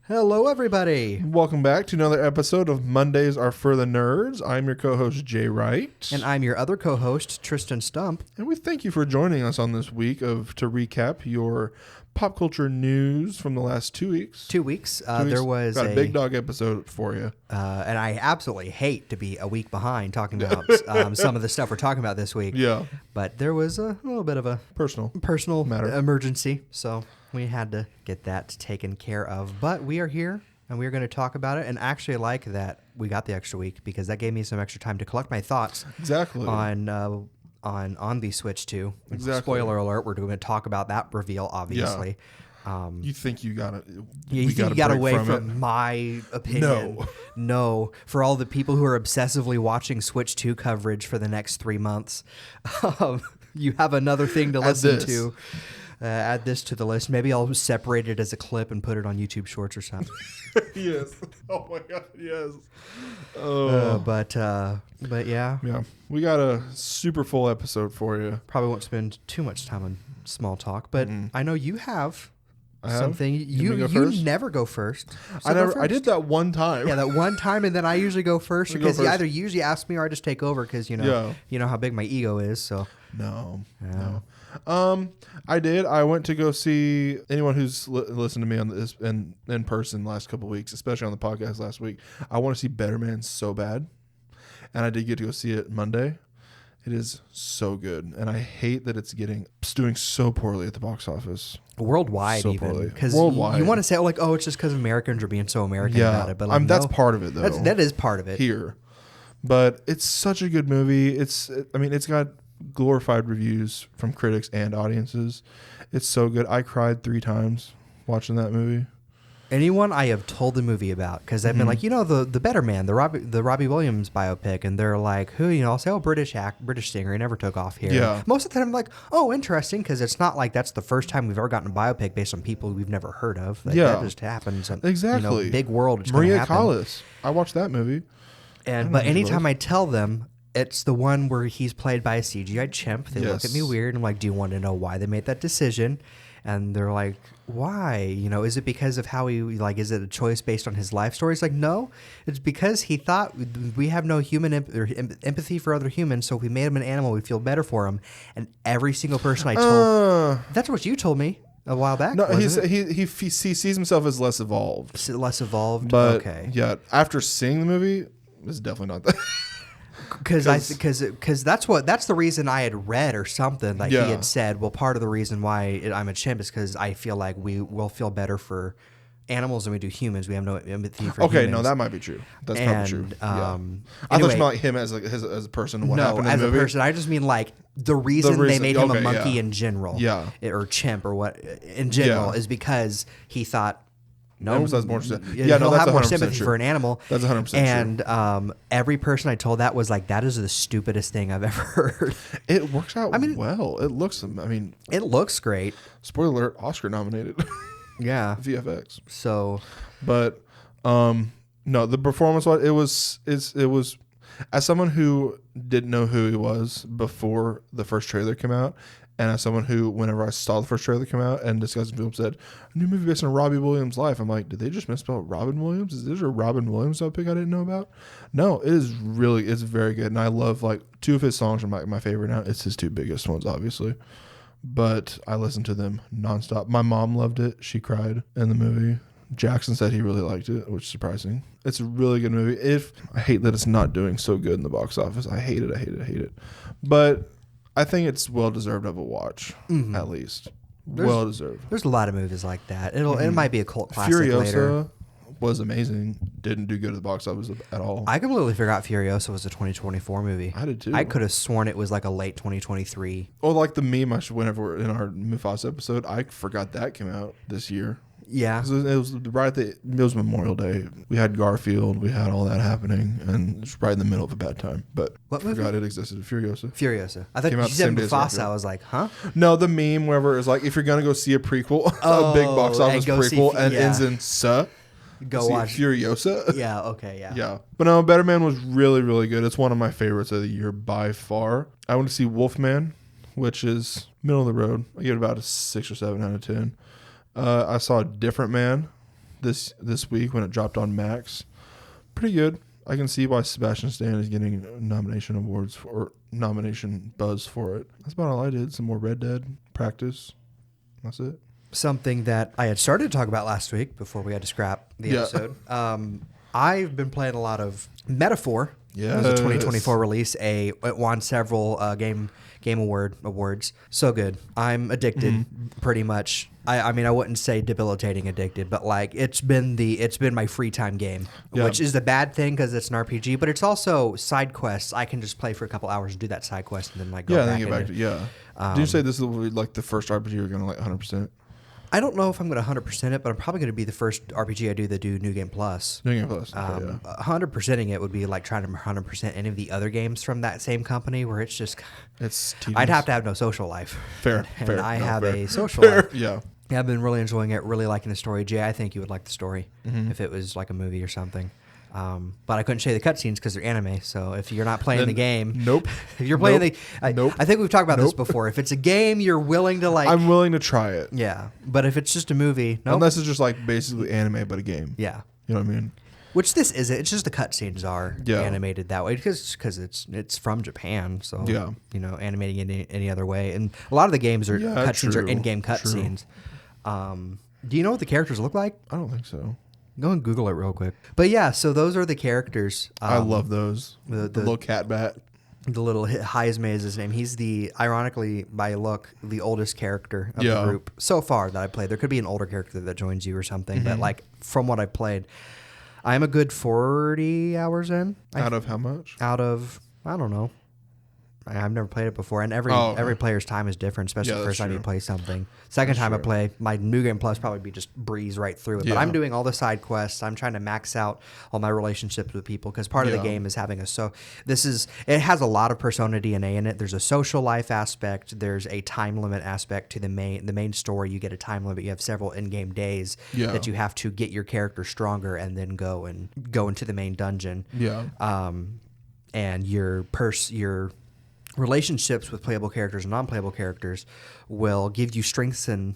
Hello, everybody. Welcome back to another episode of Mondays Are for the Nerds. I'm your co-host, Jay Wright. And I'm your other co-host, Tristan Stump. And we thank you for joining us on this week to recap your pop culture news from the last 2 weeks. 2 weeks. There was got a big dog episode for you. And I absolutely hate to be a week behind talking about some of the stuff we're talking about this week. Yeah. But there was a little bit of a personal matter emergency. So we had to get that taken care of. But we are here, and we are going to talk about it. And actually, like that, we got the extra week because that gave me some extra time to collect my thoughts. Exactly. On the Switch 2. Exactly. Spoiler alert, we're going to talk about that reveal, obviously. Yeah. You think you got it? You think you got away from my opinion? No. For all the people who are obsessively watching Switch 2 coverage for the next 3 months, you have another thing to listen to. Add this to the list. Maybe I'll separate it as a clip and put it on YouTube Shorts or something. Yes. Oh my God. Yes. But yeah. Yeah. We got a super full episode for you. Probably won't spend too much time on small talk, but I know you have. Something you never go first. So I did that one time. Yeah, that one time, and then I usually go first because you either usually ask me or I just take over because you know how big my ego is. So no. I did. I went to go see anyone who's listened to me on this in person the last couple of weeks, especially on the podcast last week. I want to see Better Man so bad, and I did get to go see it Monday. It is so good, and I hate that it's doing so poorly at the box office. Worldwide, so even. Because you want to say, it's just because Americans are being so American about it. But that's part of it, though. That is part of it. Here. But it's such a good movie. It's got glorified reviews from critics and audiences. It's so good. I cried 3 times watching that movie. Anyone I have told the movie about, because I've been like, the Better Man, the Robbie Williams biopic, and they're like, who, I'll say, British singer, he never took off here. Yeah. Most of the time I'm like, oh, interesting, because it's not like that's the first time we've ever gotten a biopic based on people we've never heard of. That just happens. Exactly. Big world. It's Maria Callas. I watched that movie. But anytime I tell them, it's the one where he's played by a CGI chimp. They look at me weird. I'm like, do you want to know why they made that decision? And they're like, why? Is it because of how is it a choice based on his life story? It's like, no, it's because he thought we have no human empathy for other humans. So if we made him an animal, we'd feel better for him. And every single person I told, that's what you told me a while back. No, he sees himself as less evolved. Less evolved? But okay. Yeah, after seeing the movie, it's definitely not that. Because that's the reason I had read or something he had said. Well, part of the reason why I'm a chimp is because I feel like we will feel better for animals than we do humans. We have no empathy for humans. Okay, no, that might be true. That's probably true. I thought you meant like him as a person. What happened in the movie? A person. I just mean like the reason they made him a monkey in general, or chimp or what in general is because he thought. No, that's more. He'll have more sympathy for an animal. That's 100% and, true. And every person I told that was like, that is the stupidest thing I've ever heard. It works out well. It looks great. Spoiler alert: Oscar nominated. Yeah, VFX. So, but no, the performance it was as someone who didn't know who he was before the first trailer came out. And as someone who, whenever I saw the first trailer come out and discussing film, said, a new movie based on Robbie Williams' life. I'm like, did they just misspell Robin Williams? Is this a Robin Williams topic I didn't know about? No, it's very good. And I love, 2 of his songs are my favorite now. It's his 2 biggest ones, obviously. But I listen to them nonstop. My mom loved it. She cried in the movie. Jackson said he really liked it, which is surprising. It's a really good movie. I hate that it's not doing so good in the box office. I hate it. But I think it's well-deserved of a watch, at least. Well-deserved. There's a lot of movies like that. It might be a cult classic Furiosa later. Was amazing. Didn't do good at the box office at all. I completely forgot Furiosa was a 2024 movie. I did too. I could have sworn it was like a late 2023. Oh, like the meme whenever in our Mufasa episode, I forgot that came out this year. Yeah. It was it was Memorial Day. We had Garfield. We had all that happening. And it's right in the middle of a bad time. But what movie? Forgot it existed. Furiosa. I thought you said Mufasa. I was like, huh? No, the meme wherever it's like, if you're going to go see a prequel, a big box office prequel, and ends in "sa." Go watch Furiosa. Yeah, okay, yeah. Yeah. But no, Better Man was really, really good. It's one of my favorites of the year by far. I went to see Wolfman, which is middle of the road. I give it about a 6 or 7 out of 10. I saw A Different Man, this week when it dropped on Max. Pretty good. I can see why Sebastian Stan is getting nomination buzz for it. That's about all I did. Some more Red Dead practice. That's it. Something that I had started to talk about last week before we had to scrap the episode. I've been playing a lot of Metaphor. Yeah, it was a 2024 release. It won several game awards. So good. I'm addicted, pretty much. I mean, I wouldn't say debilitating addicted, but like it's been my free time game, which is the bad thing because it's an RPG, but it's also side quests. I can just play for a couple hours and do that side quest and then like go back. Did you say this is like the first RPG you're gonna like 100%? I don't know if I'm going to 100% it, but I'm probably going to be the first RPG I do that do New Game Plus. New Game Plus. 100%ing it would be like trying to 100% any of the other games from that same company where it's just... It's tedious. I'd have to have no social life. Fair. And I have a social life. Yeah. Yeah, I've been really enjoying it, really liking the story. Jay, I think you would like the story if it was like a movie or something. But I couldn't show you the cutscenes because they're anime. So if you're not playing the game, nope. If you're playing I think we've talked about this before. If it's a game, you're willing to like. I'm willing to try it. Yeah, but if it's just a movie, unless it's just like basically anime but a game. Yeah, you know what I mean. Which this isn't. It's just the cutscenes are animated that way because it's from Japan. So animating it any other way, and a lot of the games are cutscenes are in-game cutscenes. Do you know what the characters look like? I don't think so. Go and Google it real quick. But yeah, so those are the characters. I love those. The little cat bat. The little Heisme is his name. He's ironically, by look, the oldest character of the group so far that I played. There could be an older character that joins you or something, but like from what I've played, I'm a good 40 hours in. Out of how much? Out of, I don't know. I've never played it before, and every player's time is different, especially the first time you play something. Second time I play, my New Game Plus probably be just breeze right through it. But I'm doing all the side quests. I'm trying to max out all my relationships with people because part of the game is having it has a lot of Persona DNA in it. There's a social life aspect. There's a time limit aspect to the main story. You get a time limit. You have several in-game days that you have to get your character stronger and then go into the main dungeon. Yeah. And your relationships with playable characters and non-playable characters will give you strengths and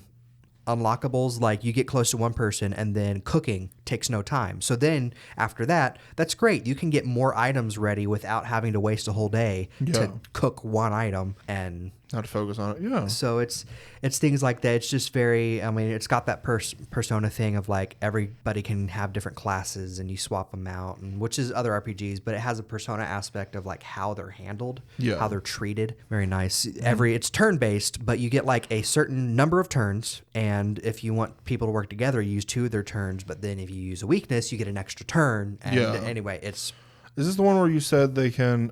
unlockables. Like you get close to one person and then cooking takes no time. So then after that's great. You can get more items ready without having to waste a whole day to cook one item and not to focus on it. Yeah. So it's things like that. It's just very, I mean, it's got that Persona thing of like everybody can have different classes and you swap them out, and which is other RPGs, but it has a Persona aspect of like how they're handled, how they're treated. Very nice. It's turn-based, but you get like a certain number of turns, and if you want people to work together, you use 2 of their turns, but then if you use a weakness, you get an extra turn. And anyway, it's... Is this the one where you said they can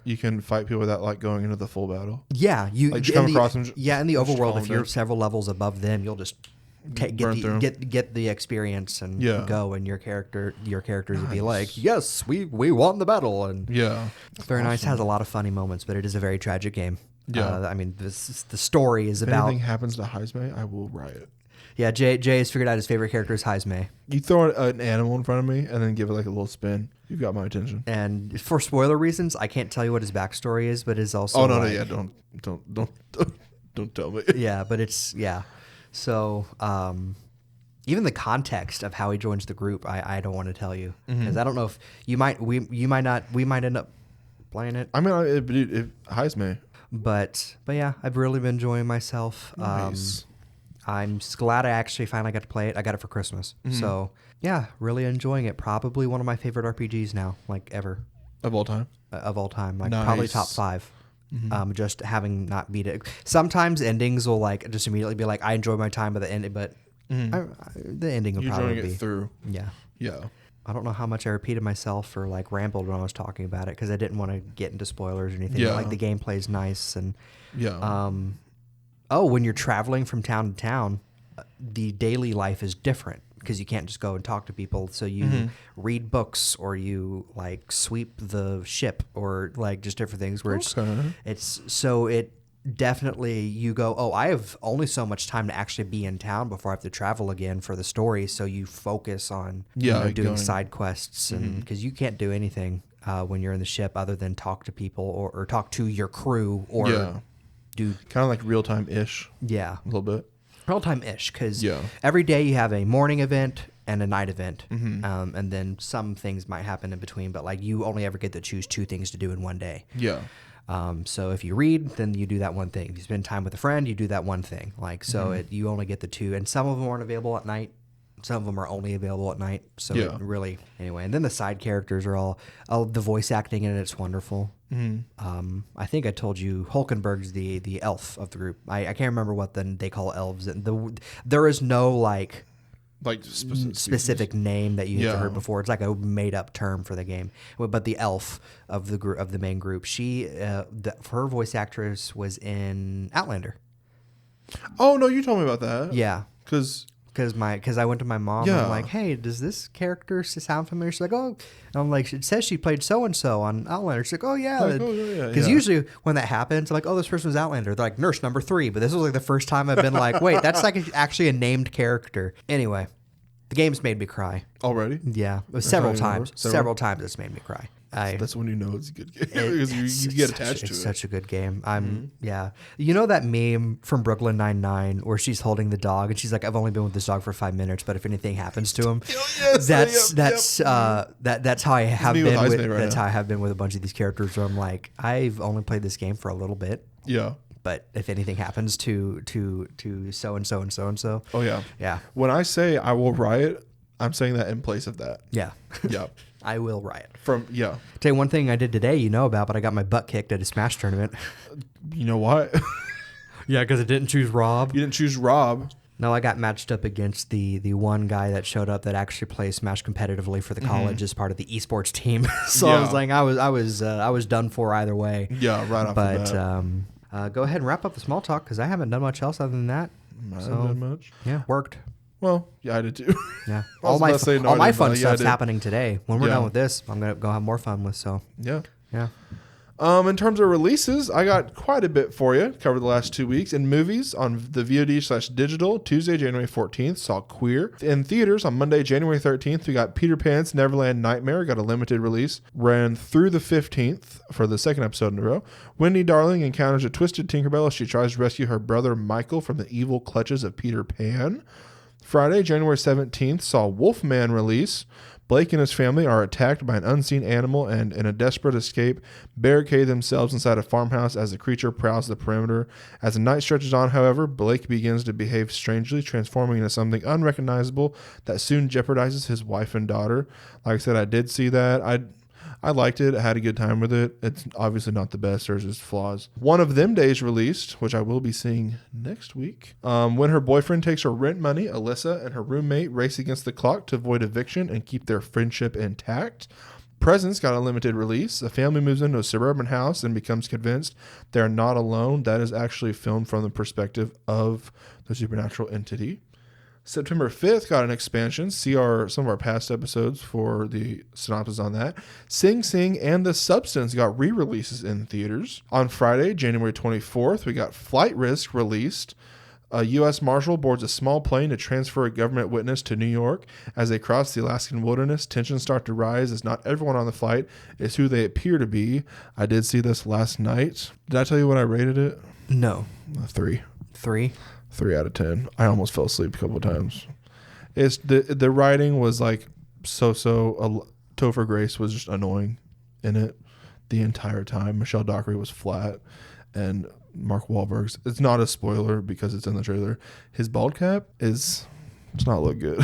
you can fight people without like going into the full battle? Yeah, you like, come across them. Yeah, in the overworld, if you're several levels above them, you'll just get the experience and go, and your characters will be like, yes, we won the battle, and it's very nice. Has a lot of funny moments, but it is a very tragic game. Yeah, I mean, the story is about. If anything happens to Heisme, I will riot. Yeah, Jay has figured out his favorite character is Heisme. You throw an animal in front of me and then give it like a little spin. You've got my attention. And for spoiler reasons, I can't tell you what his backstory is, but it's also. Oh no, don't tell me. Yeah, but it's So even the context of how he joins the group, I don't want to tell you because I don't know if we might end up playing it. I mean, it Heisme. But yeah, I've really been enjoying myself. Nice. I'm glad I actually finally got to play it. I got it for Christmas. So, yeah, really enjoying it. Probably one of my favorite RPGs now, like ever. Of all time? Like probably top 5. Just having not beat it. Sometimes endings will like just immediately be like, I enjoy my time by the end, but the ending will probably be. It through. Yeah. Yeah. I don't know how much I repeated myself or like rambled when I was talking about it because I didn't want to get into spoilers or anything. But, like the gameplay's nice and when you're traveling from town to town, the daily life is different because you can't just go and talk to people. So you read books or you like sweep the ship or like just different things where it definitely you go, I have only so much time to actually be in town before I have to travel again for the story. So you focus on doing side quests and because you can't do anything when you're in the ship other than talk to people or talk to your crew or do kind of like real-time-ish. Yeah. A little bit. Real-time-ish because every day you have a morning event, and a night event. And then some things might happen in between, but like you only ever get to choose 2 things to do in one day. Yeah. So if you read, then you do that one thing. If you spend time with a friend, you do that one thing. Like, so you only get the 2, and some of them aren't available at night. Some of them are only available at night. So it really, anyway. And then the side characters are all the voice acting in it's wonderful. I think I told you Hulkenberg's the elf of the group. I can't remember what they call elves. There is no like specific name that you have heard before. It's like a made up term for the game. But the elf of the group, of the main group, she her voice actress was in Outlander. Oh no, you told me about that. Yeah, because I went to my mom and I'm like, hey, does this character sound familiar? She's like, oh, and I'm like, it says she played so and so on Outlander. She's like, oh yeah, because usually when that happens, I'm like, oh, this person was Outlander. They're like nurse number 3, but this was like the first time I've been like, wait, that's like actually a named character. Anyway, the game's made me cry already. Yeah, several times. Several times it's made me cry. That's when you know it's a good game because you get attached to it. It's such a good game. You know that meme from Brooklyn Nine-Nine where she's holding the dog and she's like, I've only been with this dog for 5 minutes, but if anything happens to him, that's how I have been. That's how I have been with a bunch of these characters. Where I'm like, I've only played this game for a little bit. Yeah. But if anything happens to so and so and so and so, oh yeah, yeah. When I say I will riot, I'm saying that in place of that. Yeah, yeah. I will riot. Tell you one thing I did today, you know about, but I got my butt kicked at a Smash tournament. You know what? Yeah, because I didn't choose Rob. You didn't choose Rob. No, I got matched up against the one guy that showed up that actually plays Smash competitively for the college as part of the esports team. So I was like, I was done for either way. Yeah, right off the bat. But go ahead and wrap up the small talk because I haven't done much else other than that. I haven't done much. Yeah, worked. Well, yeah, I did too. Yeah, all my fun stuff's happening today. When we're done with this, I'm gonna go have more fun with. So yeah. In terms of releases, I got quite a bit for you. Covered the last 2 weeks. In movies, on the VOD/digital, Tuesday, January 14th, saw Queer. In theaters, on Monday, January 13th, we got Peter Pan's Neverland Nightmare, got a limited release. Ran through the 15th for the second episode in a row. Wendy Darling encounters a twisted Tinkerbell as she tries to rescue her brother Michael from the evil clutches of Peter Pan. Friday, January 17th, saw Wolfman release. Blake and his family are attacked by an unseen animal and, in a desperate escape, barricade themselves inside a farmhouse as the creature prowls the perimeter. As the night stretches on, however, Blake begins to behave strangely, transforming into something unrecognizable that soon jeopardizes his wife and daughter. Like I said, I did see that. I liked it. I had a good time with it. It's obviously not the best. There's its flaws. One of Them Days released, which I will be seeing next week. When her boyfriend takes her rent money, Alyssa and her roommate race against the clock to avoid eviction and keep their friendship intact. Presents got a limited release. A family moves into a suburban house and becomes convinced they're not alone. That is actually filmed from the perspective of the supernatural entity. September 5th got an expansion. See some of our past episodes for the synopsis on that. Sing Sing and The Substance got re-releases in theaters. On Friday, January 24th, we got Flight Risk released. A U.S. Marshal boards a small plane to transfer a government witness to New York. As they cross the Alaskan wilderness, tensions start to rise as not everyone on the flight is who they appear to be. I did see this last night. Did I tell you what I rated it? No. 3. 3? 3 out of 10. I almost fell asleep a couple of times. It's the writing was like so. Topher Grace was just annoying in it the entire time. Michelle Dockery was flat, and Mark Wahlberg's. It's not a spoiler because it's in the trailer. His bald cap does not look good.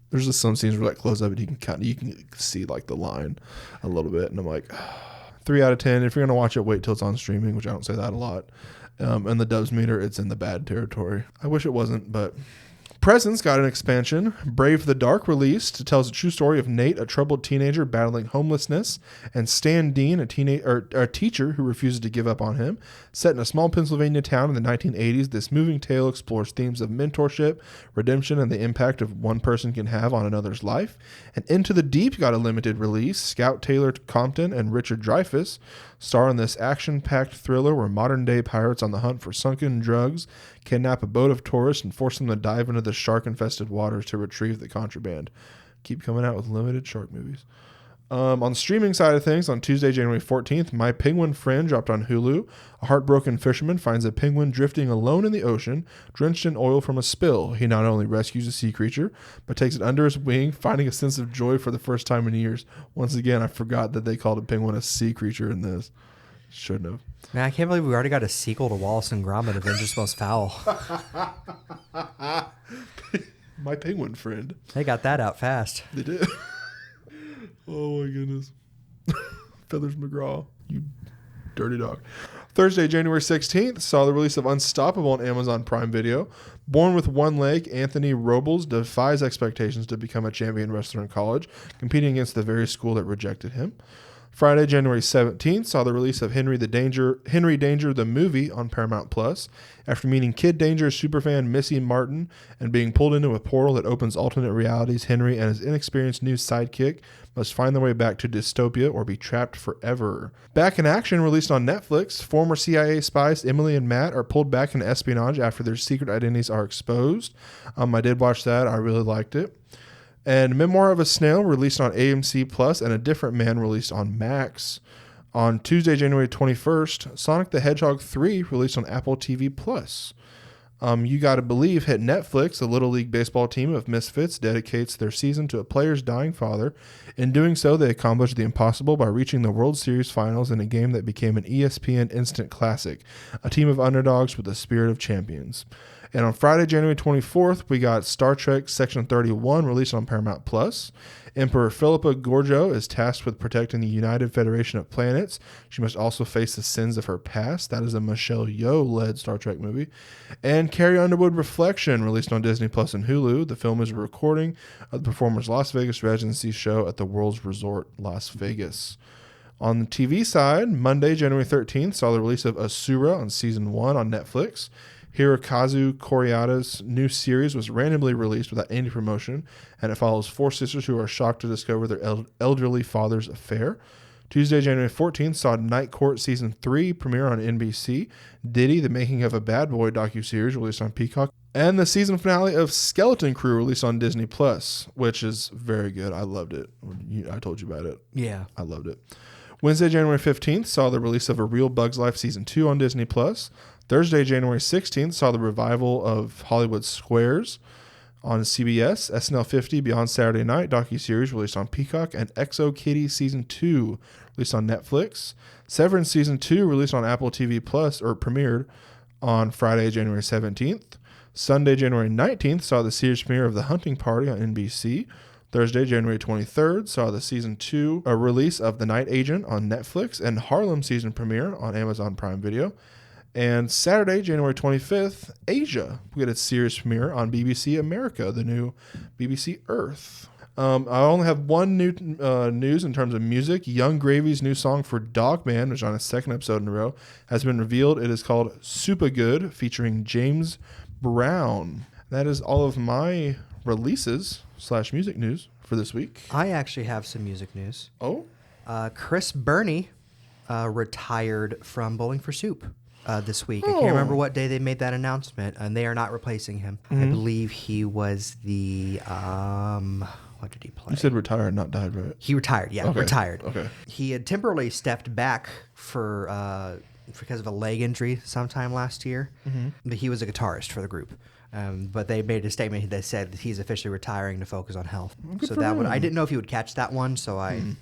There's just some scenes where like close up and you can see like the line a little bit, and I'm like 3 out of 10. If you're gonna watch it, wait till it's on streaming, which I don't say that a lot. And the dubs meter, it's in the bad territory. I wish it wasn't, but Presents got an expansion. Brave the Dark released. It tells a true story of Nate, a troubled teenager battling homelessness, and Stan Dean, a teacher who refuses to give up on him. Set in a small Pennsylvania town in the 1980s, this moving tale explores themes of mentorship, redemption, and the impact of one person can have on another's life. And Into the Deep got a limited release. Scout Taylor Compton and Richard Dreyfuss star in this action-packed thriller where modern-day pirates on the hunt for sunken drugs kidnap a boat of tourists and force them to dive into the shark-infested waters to retrieve the contraband. Keep coming out with limited shark movies. On the streaming side of things, on Tuesday, January 14th, My Penguin Friend dropped on Hulu. A heartbroken fisherman finds a penguin drifting alone in the ocean, drenched in oil from a spill. He not only rescues a sea creature, but takes it under his wing, finding a sense of joy for the first time in years. Once again, I forgot that they called a penguin a sea creature in this. Shouldn't have. Man, I can't believe we already got a sequel to Wallace and Gromit, Avengers Most Foul. My Penguin Friend. They got that out fast. They did. Oh my goodness. Feathers McGraw, you dirty dog. Thursday, January 16th, saw the release of Unstoppable on Amazon Prime Video. Born with one leg, Anthony Robles defies expectations to become a champion wrestler in college, competing against the very school that rejected him. Friday, January 17th, saw the release of Henry Danger the movie on Paramount Plus. After meeting Kid Danger superfan Missy Martin and being pulled into a portal that opens alternate realities, Henry and his inexperienced new sidekick must find their way back to dystopia or be trapped forever. Back in Action, released on Netflix, former CIA spies Emily and Matt are pulled back into espionage after their secret identities are exposed. I did watch that. I really liked it. And Memoir of a Snail released on AMC Plus, and A Different Man released on Max. On Tuesday, January 21st, Sonic the Hedgehog 3 released on Apple TV Plus. You Gotta Believe hit Netflix. A Little League baseball team of misfits dedicates their season to a player's dying father. In doing so, they accomplished the impossible by reaching the World Series finals in a game that became an ESPN instant classic. A team of underdogs with the spirit of champions. And on Friday, January 24th, we got Star Trek Section 31 released on Paramount Plus. Emperor Philippa Gorjo is tasked with protecting the United Federation of Planets. She must also face the sins of her past. That is a Michelle Yeoh-led Star Trek movie. And Carrie Underwood Reflection, released on Disney Plus and Hulu. The film is a recording of the performer's Las Vegas residency show at the World's Resort Las Vegas. On the TV side, Monday, January 13th, saw the release of Asura on Season 1 on Netflix. Hirokazu Koreeda's new series was randomly released without any promotion, and it follows four sisters who are shocked to discover their elderly father's affair. Tuesday, January 14th, saw Night Court Season 3 premiere on NBC. Diddy, The Making of a Bad Boy docuseries released on Peacock. And the season finale of Skeleton Crew released on Disney Plus, which is very good. I loved it. I told you about it. Yeah. I loved it. Wednesday, January 15th, saw the release of A Real Bug's Life Season 2 on Disney Plus. Thursday, January 16th, saw the revival of Hollywood Squares on CBS. SNL 50 Beyond Saturday Night docuseries released on Peacock. And Exo Kitty Season 2 released on Netflix. Severance Season 2 released on Apple TV Plus, or premiered on Friday, January 17th. Sunday, January 19th, saw the series premiere of The Hunting Party on NBC. Thursday, January 23rd, saw the Season 2 release of The Night Agent on Netflix and Harlem season premiere on Amazon Prime Video. And Saturday, January 25th, Asia. We get its series premiere on BBC America, the new BBC Earth. I only have one new news in terms of music. Young Gravy's new song for Dogman, which is on its second episode in a row, has been revealed. It is called Super Good, featuring James Brown. That is all of my releases / music news for this week. I actually have some music news. Oh? Chris Burney retired from Bowling for Soup this week. I Oh. can't remember what day they made that announcement, and they are not replacing him. I believe he was the... what did he play? You said retired, not died, right? He retired, yeah, Okay. retired. Okay. He had temporarily stepped back because of a leg injury sometime last year. But he was a guitarist for the group. But they made a statement that said that he's officially retiring to focus on health. Good So for that one, him. I didn't know if he would catch that one, so I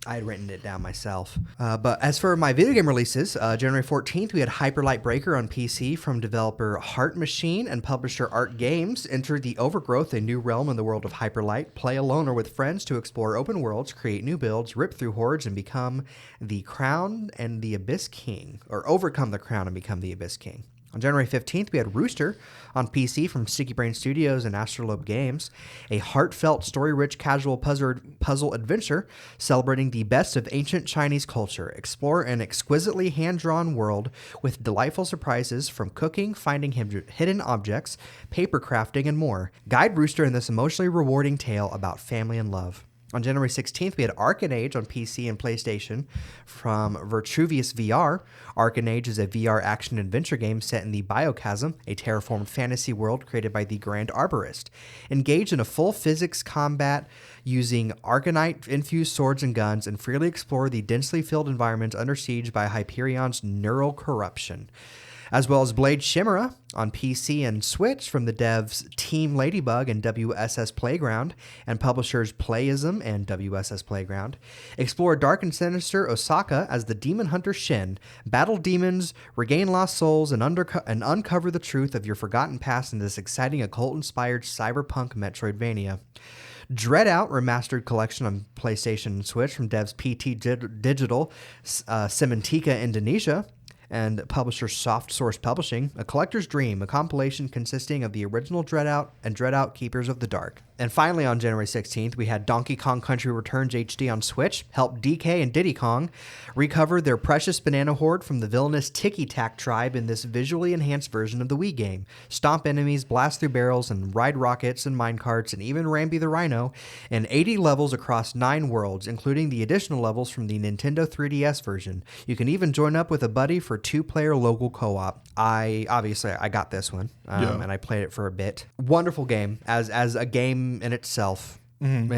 had written it down myself. But as for my video game releases, January 14th, we had Hyper Light Breaker on PC from developer Heart Machine and publisher Art Games. Enter the Overgrowth, a new realm in the world of Hyper Light. Play alone or with friends to explore open worlds, create new builds, rip through hordes, and become the Crown and the Abyss King, or overcome the Crown and become the Abyss King. On January 15th, we had Rooster on PC from Sticky Brain Studios and Astrolabe Games, a heartfelt, story-rich, casual puzzle adventure celebrating the best of ancient Chinese culture. Explore an exquisitely hand-drawn world with delightful surprises from cooking, finding hidden objects, paper crafting, and more. Guide Rooster in this emotionally rewarding tale about family and love. On January 16th, we had Arcane Age on PC and PlayStation from Vitruvius VR. Arcane Age is a VR action-adventure game set in the Biochasm, a terraformed fantasy world created by the Grand Arborist. Engage in a full physics combat using Arcanite-infused swords and guns, and freely explore the densely filled environment under siege by Hyperion's neural corruption. As well as Blade Chimera on PC and Switch from the devs Team Ladybug and WSS Playground and publishers Playism and WSS Playground. Explore dark and sinister Osaka as the demon hunter Shin, battle demons, regain lost souls, and uncover the truth of your forgotten past in this exciting occult-inspired cyberpunk Metroidvania. Dread Out Remastered Collection on PlayStation and Switch from devs PT Digital, Sementika Indonesia, and publisher Soft Source Publishing, A Collector's Dream, a compilation consisting of the original Dread Out and Dread Out Keepers of the Dark. And finally, on January 16th, we had Donkey Kong Country Returns HD on Switch, help DK and Diddy Kong recover their precious banana hoard from the villainous Tiki Tack tribe in this visually enhanced version of the Wii game. Stomp enemies, blast through barrels, and ride rockets and minecarts, and even Rambi the Rhino, in 80 levels across 9 worlds, including the additional levels from the Nintendo 3DS version. You can even join up with a buddy for 2-player local co-op. I got this one, and I played it for a bit. Wonderful game as a game in itself. Mm-hmm.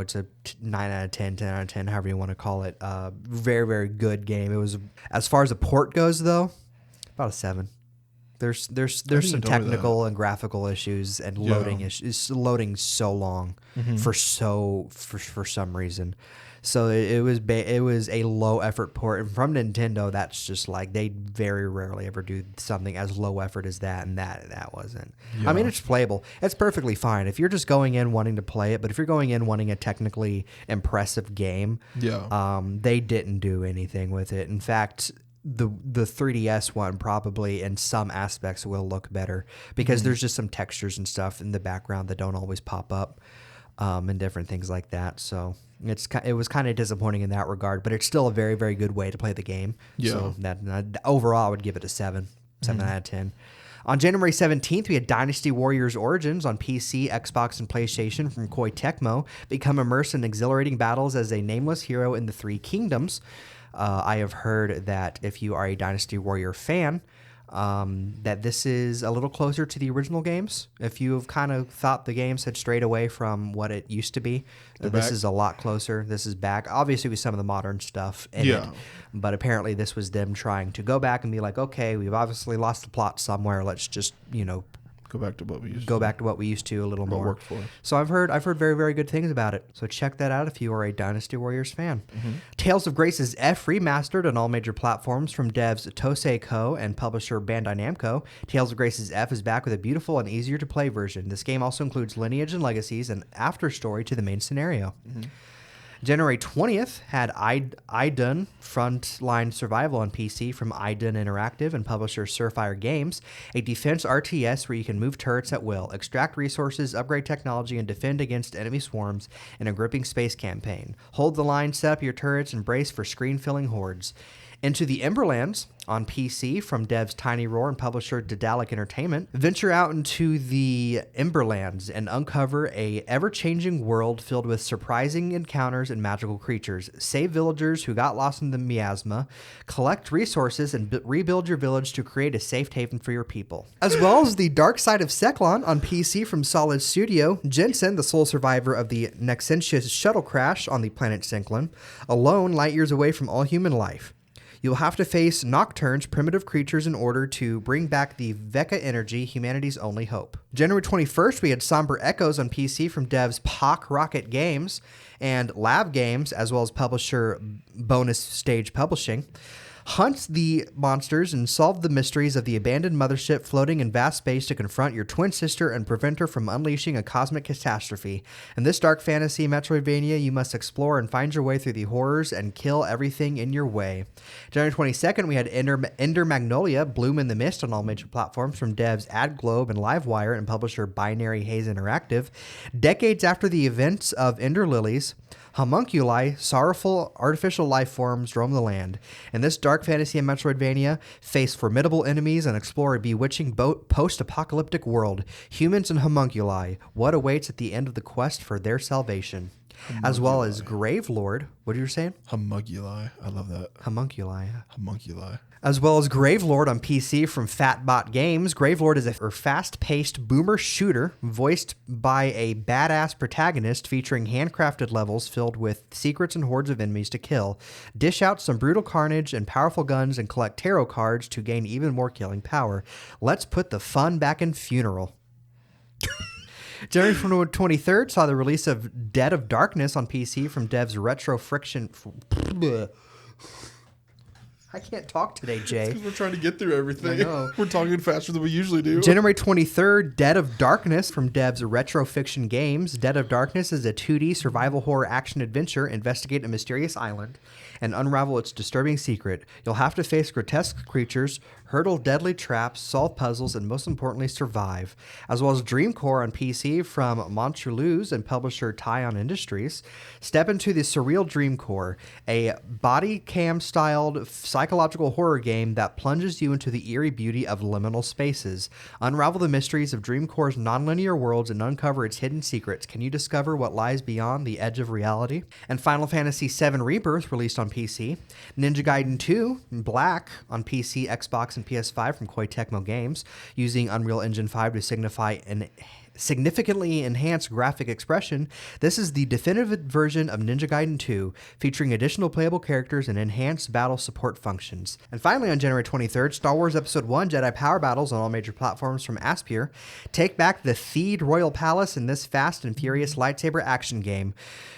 It's a 9 out of 10, 10 out of 10, however you want to call it. Very, very good game. It was, as far as the port goes, though, about a 7. There's some technical and graphical issues and loading issues. It's loading so long for some reason. So it was a low effort port, and from Nintendo, that's just like they very rarely ever do something as low effort as that, and that wasn't. Yeah. I mean, it's playable. It's perfectly fine if you're just going in wanting to play it, but if you're going in wanting a technically impressive game, they didn't do anything with it. In fact, the 3DS one probably in some aspects will look better because there's just some textures and stuff in the background that don't always pop up, and different things like that. So it was kind of disappointing in that regard, but it's still a very, very good way to play the game. Yeah. So that overall, I would give it a 7 out of 10. On January 17th, we had Dynasty Warriors Origins on PC, Xbox, and PlayStation from Koei Tecmo. Become immersed in exhilarating battles as a nameless hero in the Three Kingdoms. I have heard that if you are a Dynasty Warrior fan, that this is a little closer to the original games. If you've kind of thought the games had strayed away from what it used to be, this is a lot closer. This is back, obviously, with some of the modern stuff in it. But apparently this was them trying to go back and be like, okay, we've obviously lost the plot somewhere. Let's just, go back to what we used to a little more. Worked for. So I've heard very, very good things about it. So check that out if you are a Dynasty Warriors fan. Tales of Grace's F remastered on all major platforms from devs Tosei Co. and publisher Bandai Namco. Tales of Grace's F is back with a beautiful and easier to play version. This game also includes Lineage and Legacies and after story to the main scenario. January 20th had Idun Frontline Survival on PC from Idun Interactive and publisher Surefire Games, a defense RTS where you can move turrets at will, extract resources, upgrade technology, and defend against enemy swarms in a gripping space campaign. Hold the line, set up your turrets, and brace for screen-filling hordes. Into the Emberlands on PC from devs Tiny Roar and publisher Daedalic Entertainment. Venture out into the Emberlands and uncover a ever-changing world filled with surprising encounters and magical creatures. Save villagers who got lost in the miasma, collect resources, and rebuild your village to create a safe haven for your people. As well as the Dark Side of Seklon on PC from Solid Studio. Jensen, the sole survivor of the Nexentius shuttle crash on the planet Seklon, alone light years away from all human life. You'll have to face Nocturne's primitive creatures in order to bring back the Veka energy, humanity's only hope. January 21st, we had Somber Echoes on PC from devs Pock Rocket Games and Lab Games, as well as publisher Bonus Stage Publishing. Hunt the monsters and solve the mysteries of the abandoned mothership floating in vast space to confront your twin sister and prevent her from unleashing a cosmic catastrophe. In this dark fantasy Metroidvania, you must explore and find your way through the horrors and kill everything in your way. January 22nd, we had Ender Magnolia, Bloom in the Mist on all major platforms from devs AdGlobe and Livewire and publisher Binary Haze Interactive. Decades after the events of Ender Lilies, homunculi, sorrowful artificial life forms roam the land. In this dark fantasy and Metroidvania, face formidable enemies and explore a bewitching post-apocalyptic world. Humans and homunculi, what awaits at the end of the quest for their salvation? as well as Gravelord. What are you saying? Homunculi. I love that. Homunculi. Homunculi. As well as Gravelord on PC from Fatbot Games. Gravelord is a fast-paced boomer shooter voiced by a badass protagonist featuring handcrafted levels filled with secrets and hordes of enemies to kill. Dish out some brutal carnage and powerful guns and collect tarot cards to gain even more killing power. Let's put the fun back in Funeral. January 23rd saw the release of Dead of Darkness on PC from devs Retro Friction. I can't talk today, Jay. Because we're trying to get through everything. I know. We're talking faster than we usually do. January 23rd, Dead of Darkness from devs Retro Fiction Games. Dead of Darkness is a 2D survival horror action adventure. Investigate a mysterious island and unravel its disturbing secret. You'll have to face grotesque creatures, hurdle deadly traps, solve puzzles, and most importantly, survive. As well as Dreamcore on PC from Montreluz and publisher Tyon Industries. Step into the surreal Dreamcore, a body cam-styled psychological horror game that plunges you into the eerie beauty of liminal spaces. Unravel the mysteries of Dreamcore's nonlinear worlds and uncover its hidden secrets. Can you discover what lies beyond the edge of reality? And Final Fantasy VII Rebirth released on PC. Ninja Gaiden 2 Black on PC, Xbox, and PS5 from Koei Tecmo Games, using Unreal Engine 5 to signify an significantly enhanced graphic expression. This is the definitive version of Ninja Gaiden 2, featuring additional playable characters and enhanced battle support functions. And finally, on January 23rd, Star Wars Episode 1 Jedi Power Battles on all major platforms from Aspyr. Take back the Theed Royal Palace in this fast and furious lightsaber action game.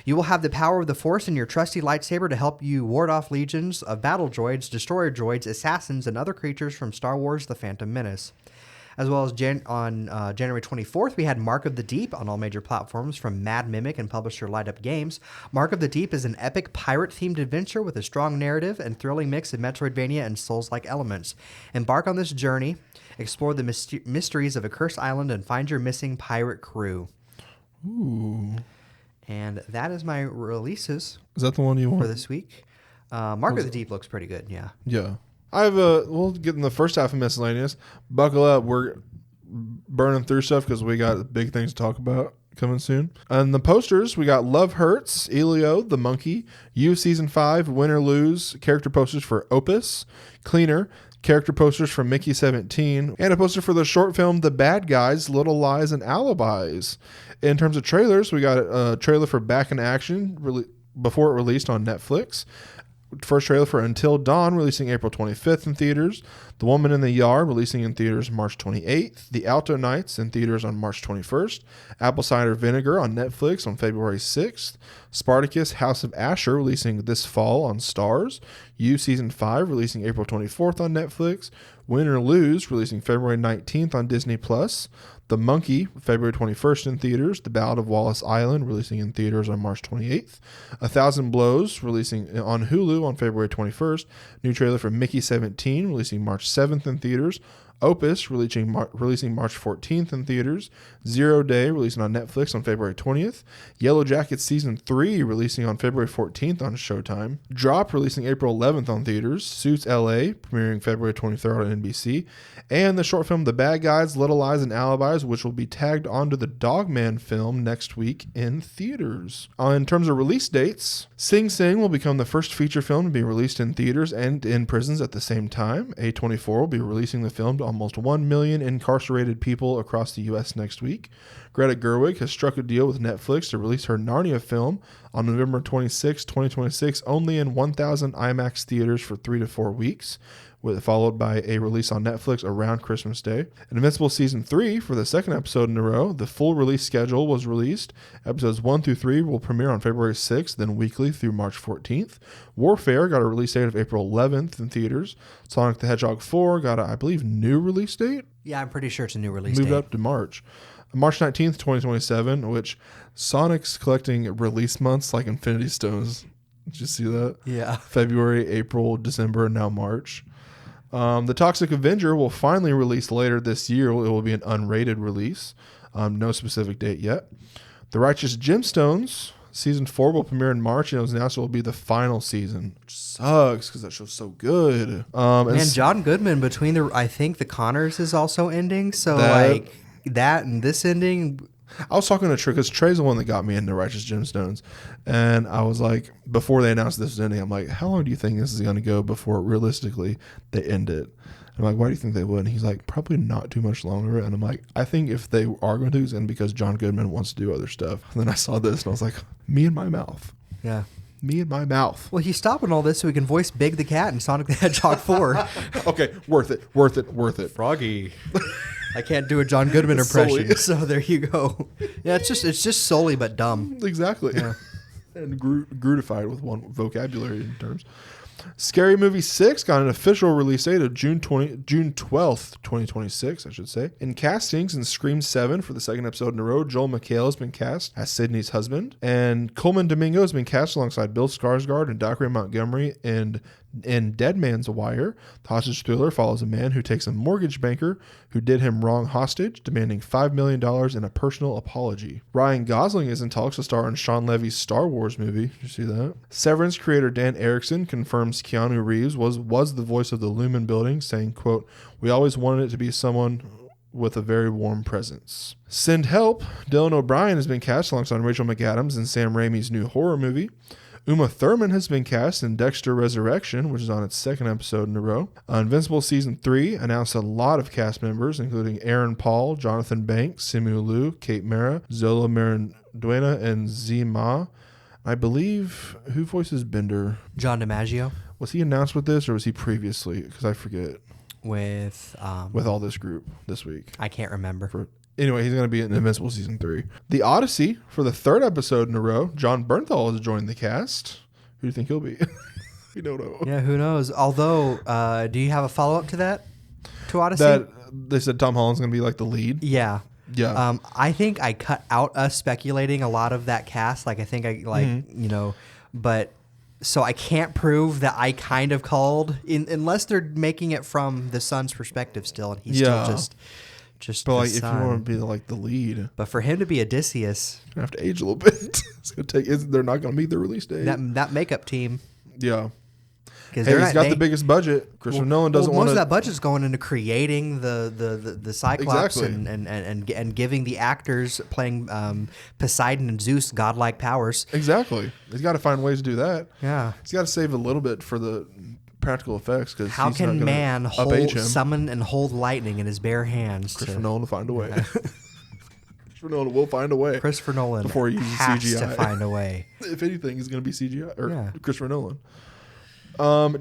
You will have the power of the Force in your trusty lightsaber to help you ward off legions of battle droids, destroyer droids, assassins, and other creatures from Star Wars The Phantom Menace. As well as on January 24th, we had Mark of the Deep on all major platforms from Mad Mimic and publisher Light Up Games. Mark of the Deep is an epic pirate-themed adventure with a strong narrative and thrilling mix of Metroidvania and Souls-like elements. Embark on this journey, explore the mysteries of a cursed island, and find your missing pirate crew. Ooh. And that is my releases. Is that the one you want? For this week. Mark of the Deep looks pretty good, yeah. Yeah. We'll get in the first half of miscellaneous. Buckle up. We're burning through stuff because we got big things to talk about coming soon. And the posters, we got Love Hurts, Elio, The Monkey, You Season 5, Win or Lose, character posters for Opus, Cleaner, character posters from Mickey 17, and a poster for the short film The Bad Guys, Little Lies and Alibis. In terms of trailers, we got a trailer for Back in Action before it released on Netflix. First trailer for Until Dawn, releasing April 25th in theaters. The Woman in the Yard, releasing in theaters March 28th. The Alto Nights, in theaters on March 21st. Apple Cider Vinegar on Netflix on February 6th. Spartacus, House of Asher, releasing this fall on Starz. You Season 5, releasing April 24th on Netflix. Win or Lose, releasing February 19th on Disney+. The Monkey, February 21st in theaters. The Ballad of Wallace Island, releasing in theaters on March 28th. 1,000 Blows, releasing on Hulu on February 21st. New trailer for Mickey 17, releasing March 7th in theaters. Opus, releasing March 14th in theaters. Zero Day, releasing on Netflix on February 20th. Yellow Jackets Season 3, releasing on February 14th on Showtime. Drop, releasing April 11th on theaters. Suits LA, premiering February 23rd on NBC. And the short film The Bad Guys, Little Lies and Alibis, which will be tagged onto the Dogman film next week in theaters. In terms of release dates, Sing Sing will become the first feature film to be released in theaters and in prisons at the same time. A24 will be releasing the film to almost 1 million incarcerated people across the U.S. next week. Greta Gerwig has struck a deal with Netflix to release her Narnia film on November 26, 2026, only in 1,000 IMAX theaters for 3 to 4 weeks, followed by a release on Netflix around Christmas Day. And Invincible Season 3, for the second episode in a row, the full release schedule was released. Episodes 1 through 3 will premiere on February 6th, then weekly through March 14th. Warfare got a release date of April 11th in theaters. Sonic the Hedgehog 4 got a, I believe, new release date? Yeah, I'm pretty sure it's a new release date. Moved up to March. March 19th, 2027, which Sonic's collecting release months like Infinity Stones. Did you see that? Yeah. February, April, December, and now March. The Toxic Avenger will finally release later this year. It will be an unrated release. No specific date yet. The Righteous Gemstones, Season 4 will premiere in March, and it was announced it will be the final season, which sucks because that show's so good. And John Goodman, I think the Connors is also ending. So that and this ending. I was talking to Trey because Trey's the one that got me into Righteous Gemstones, and I was like, before they announced this was ending, I'm like, how long do you think this is going to go before realistically they end it? I'm like, why do you think they would? And he's like, probably not too much longer. And I'm like, I think if they are going to, it's going to be because John Goodman wants to do other stuff. And then I saw this and I was like, me and my mouth. Yeah. Me and my mouth. Well, he's stopping all this so he can voice Big the Cat in Sonic the Hedgehog 4. Okay, worth it. Froggy. I can't do a John Goodman impression, so there you go. Yeah, it's just solely but dumb. Exactly. Yeah. And grutified with one vocabulary in terms. Scary Movie 6 got an official release date of June 12th, 2026, I should say. In castings in Scream 7 for the second episode in a row, Joel McHale has been cast as Sydney's husband, and Coleman Domingo has been cast alongside Bill Skarsgård and Dacre Montgomery in Dead Man's Wire. The hostage thriller follows a man who takes a mortgage banker who did him wrong hostage, demanding $5 million in a personal apology. Ryan Gosling is in talks to star in Sean Levy's Star Wars movie. Did you see that? Severance creator Dan Erickson confirms Keanu Reeves was the voice of the Lumen building, saying, quote, "We always wanted it to be someone with a very warm presence." Send Help. Dylan O'Brien has been cast alongside Rachel McAdams in Sam Raimi's new horror movie. Uma Thurman has been cast in Dexter Resurrection, which is on its second episode in a row. Invincible Season 3 announced a lot of cast members, including Aaron Paul, Jonathan Banks, Simu Liu, Kate Mara, Zola Maranduena, and Zima. I believe, who voices Bender? John DiMaggio. Was he announced with this, or was he previously? Because I forget. With all this group this week. I can't remember. Anyway, he's going to be in Invincible Season 3. The Odyssey, for the third episode in a row, John Bernthal has joined the cast. Who do you think he'll be? We don't know. Yeah, who knows? Although, do you have a follow-up to that? To Odyssey? That they said Tom Holland's going to be like the lead. Yeah. Yeah. I think I cut out us speculating a lot of that cast. Like, I think but... So I can't prove that I kind of called, unless they're making it from the son's perspective still, and he's still just. But like, if you want to be like the lead, but for him to be Odysseus, you have to age a little bit. It's gonna take. They're not gonna meet their release date. That makeup team. Yeah. He's got the biggest budget. Christopher Nolan doesn't want most of that budget's going into creating the Cyclops and giving the actors playing Poseidon and Zeus godlike powers. Exactly. He's got to find ways to do that. Yeah. He's got to save a little bit for the practical effects, because how can man summon and hold lightning in his bare hands? Christopher Nolan will find a way. Christopher Nolan will find a way. Christopher Nolan before he uses has CGI. to find a way. If anything, it's going to be CGI or Christopher Nolan.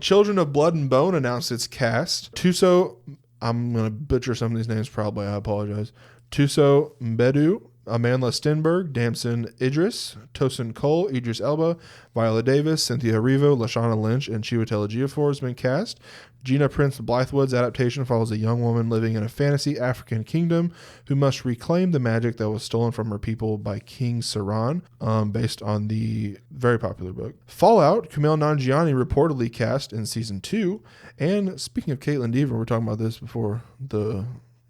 Children of Blood and Bone announced its cast. Tuso, I'm going to butcher some of these names probably, I apologize. Tuso Mbedu, Amandla Stenberg, Damson Idris, Tosin Cole, Idris Elba, Viola Davis, Cynthia Erivo, Lashana Lynch, and Chiwetel Ejiofor has been cast. Gina Prince Blythewood's adaptation follows a young woman living in a fantasy African kingdom who must reclaim the magic that was stolen from her people by King Saran, based on the very popular book. Fallout, Kumail Nanjiani reportedly cast in Season 2. And speaking of Caitlin Dever, we were talking about this before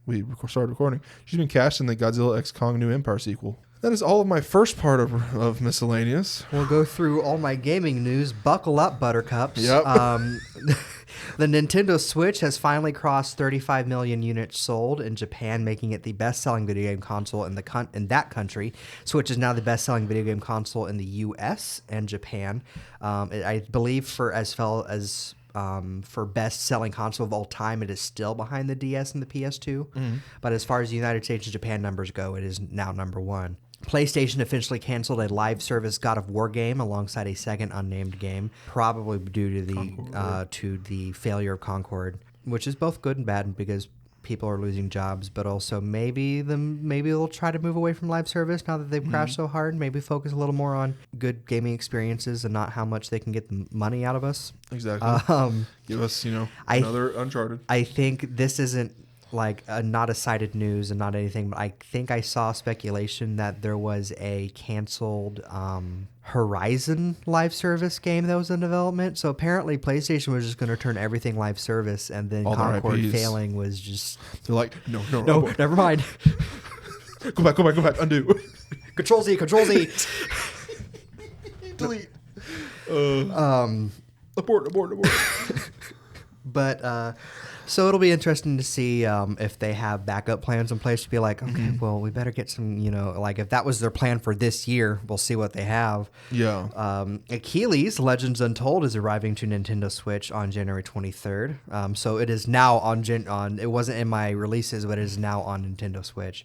we started recording. She's been cast in the Godzilla x Kong New Empire sequel. That is all of my first part of miscellaneous. We'll go through all my gaming news. Buckle up, buttercups. Yep. The Nintendo Switch has finally crossed 35 million units sold in Japan, making it the best-selling video game console in that country. Switch is now the best-selling video game console in the U.S. and Japan. I believe for best-selling console of all time, it is still behind the DS and the PS2. Mm-hmm. But as far as the United States and Japan numbers go, it is now number one. PlayStation officially canceled a live service God of War game alongside a second unnamed game, probably due to the failure of Concord, which is both good and bad because people are losing jobs, but also maybe they'll try to move away from live service now that they've crashed so hard. Maybe focus a little more on good gaming experiences and not how much they can get the money out of us. Exactly. Give us, another Uncharted. I think this isn't like not a cited news and not anything, but I think I saw speculation that there was a canceled Horizon live service game that was in development. So apparently PlayStation was just going to turn everything live service, and then Concord failing was just... They're like, no, never mind. Go back, undo. Control Z. Delete. Abort. But... So it'll be interesting to see if they have backup plans in place to be like, okay, well, we better get some, like if that was their plan for this year, we'll see what they have. Yeah. Achilles Legends Untold is arriving to Nintendo Switch on January 23rd. So it is now on it wasn't in my releases, but it is now on Nintendo Switch.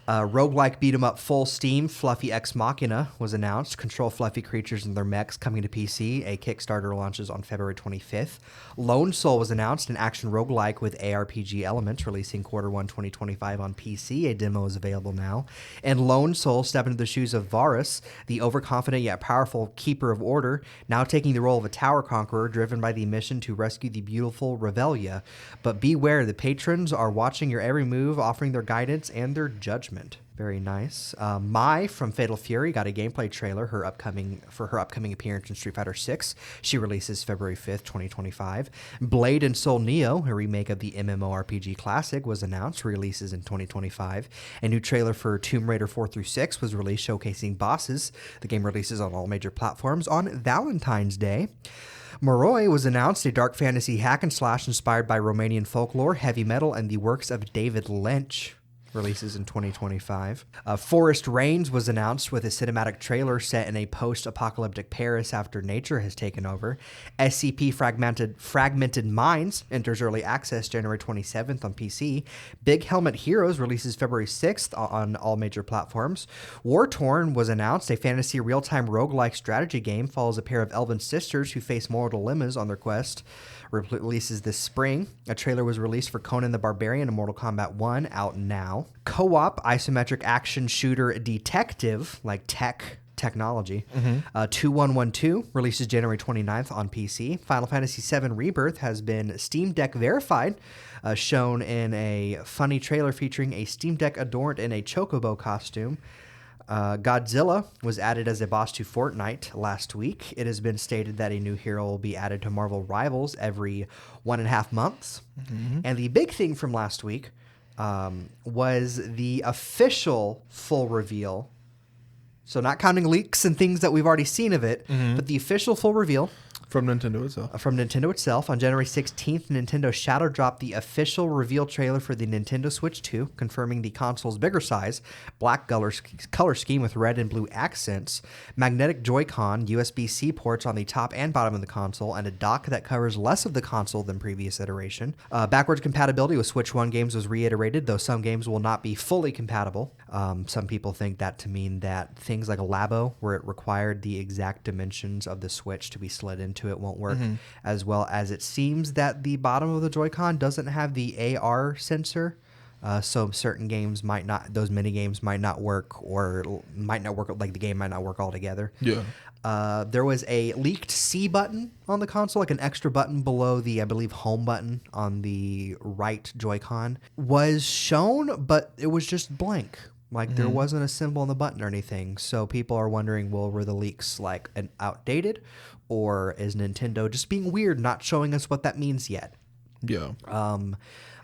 Roguelike beat 'em up full steam. Fluffy Ex Machina was announced. Control fluffy creatures and their mechs coming to PC. A Kickstarter launches on February 25th. Lone Soul was announced, an action roguelike with ARPG elements, releasing Q1 2025 on PC. A demo is available now. And Lone Soul stepped into the shoes of Varus, the overconfident yet powerful keeper of order, now taking the role of a tower conqueror driven by the mission to rescue the beautiful Revelia. But beware, the patrons are watching your every move, offering their guidance and their judgment. Very nice. Mai from Fatal Fury got a gameplay trailer for her upcoming appearance in Street Fighter 6. She releases February 5th, 2025. Blade and Soul Neo, a remake of the MMORPG classic, was announced. Releases in 2025. A new trailer for Tomb Raider 4 through 6 was released, showcasing bosses. The game releases on all major platforms on Valentine's Day. Moroi was announced, a dark fantasy hack and slash inspired by Romanian folklore, heavy metal, and the works of David Lynch. Releases in 2025. Forest Rains was announced with a cinematic trailer set in a post-apocalyptic Paris after nature has taken over. SCP Fragmented Minds enters early access January 27th on PC. Big Helmet Heroes releases February 6th on all major platforms. War Torn was announced, a fantasy real-time roguelike strategy game, follows a pair of elven sisters who face moral dilemmas on their quest. Releases this spring. A trailer was released for Conan the Barbarian and Mortal Kombat 1, out now. Co-op isometric action shooter Detective, like technology. 2112 releases January 29th on PC. Final Fantasy VII Rebirth has been Steam Deck verified, shown in a funny trailer featuring a Steam Deck adorned in a chocobo costume. Godzilla was added as a boss to Fortnite last week. It has been stated that a new hero will be added to Marvel Rivals every 1.5 months. And the big thing from last week was the official full reveal. So not counting leaks and things that we've already seen of it, but the official full reveal. From Nintendo itself. From Nintendo itself. On January 16th, Nintendo shadow dropped the official reveal trailer for the Nintendo Switch 2, confirming the console's bigger size, black color scheme with red and blue accents, magnetic Joy-Con, USB-C ports on the top and bottom of the console, and a dock that covers less of the console than previous iteration. Backwards compatibility with Switch 1 games was reiterated, though some games will not be fully compatible. Some people think that to mean that things like a Labo, where it required the exact dimensions of the Switch to be slid into it, won't work, as well as it seems that the bottom of the Joy-Con doesn't have the AR sensor, so certain games might not, those mini games might not work, or might not work, like the game might not work altogether. There was a leaked C button on the console, like an extra button below the, I believe, home button on the right Joy-Con was shown, but it was just blank. Like there wasn't a symbol on the button or anything. So people are wondering, well, were the leaks like an outdated, or is Nintendo just being weird, not showing us what that means yet? Yeah.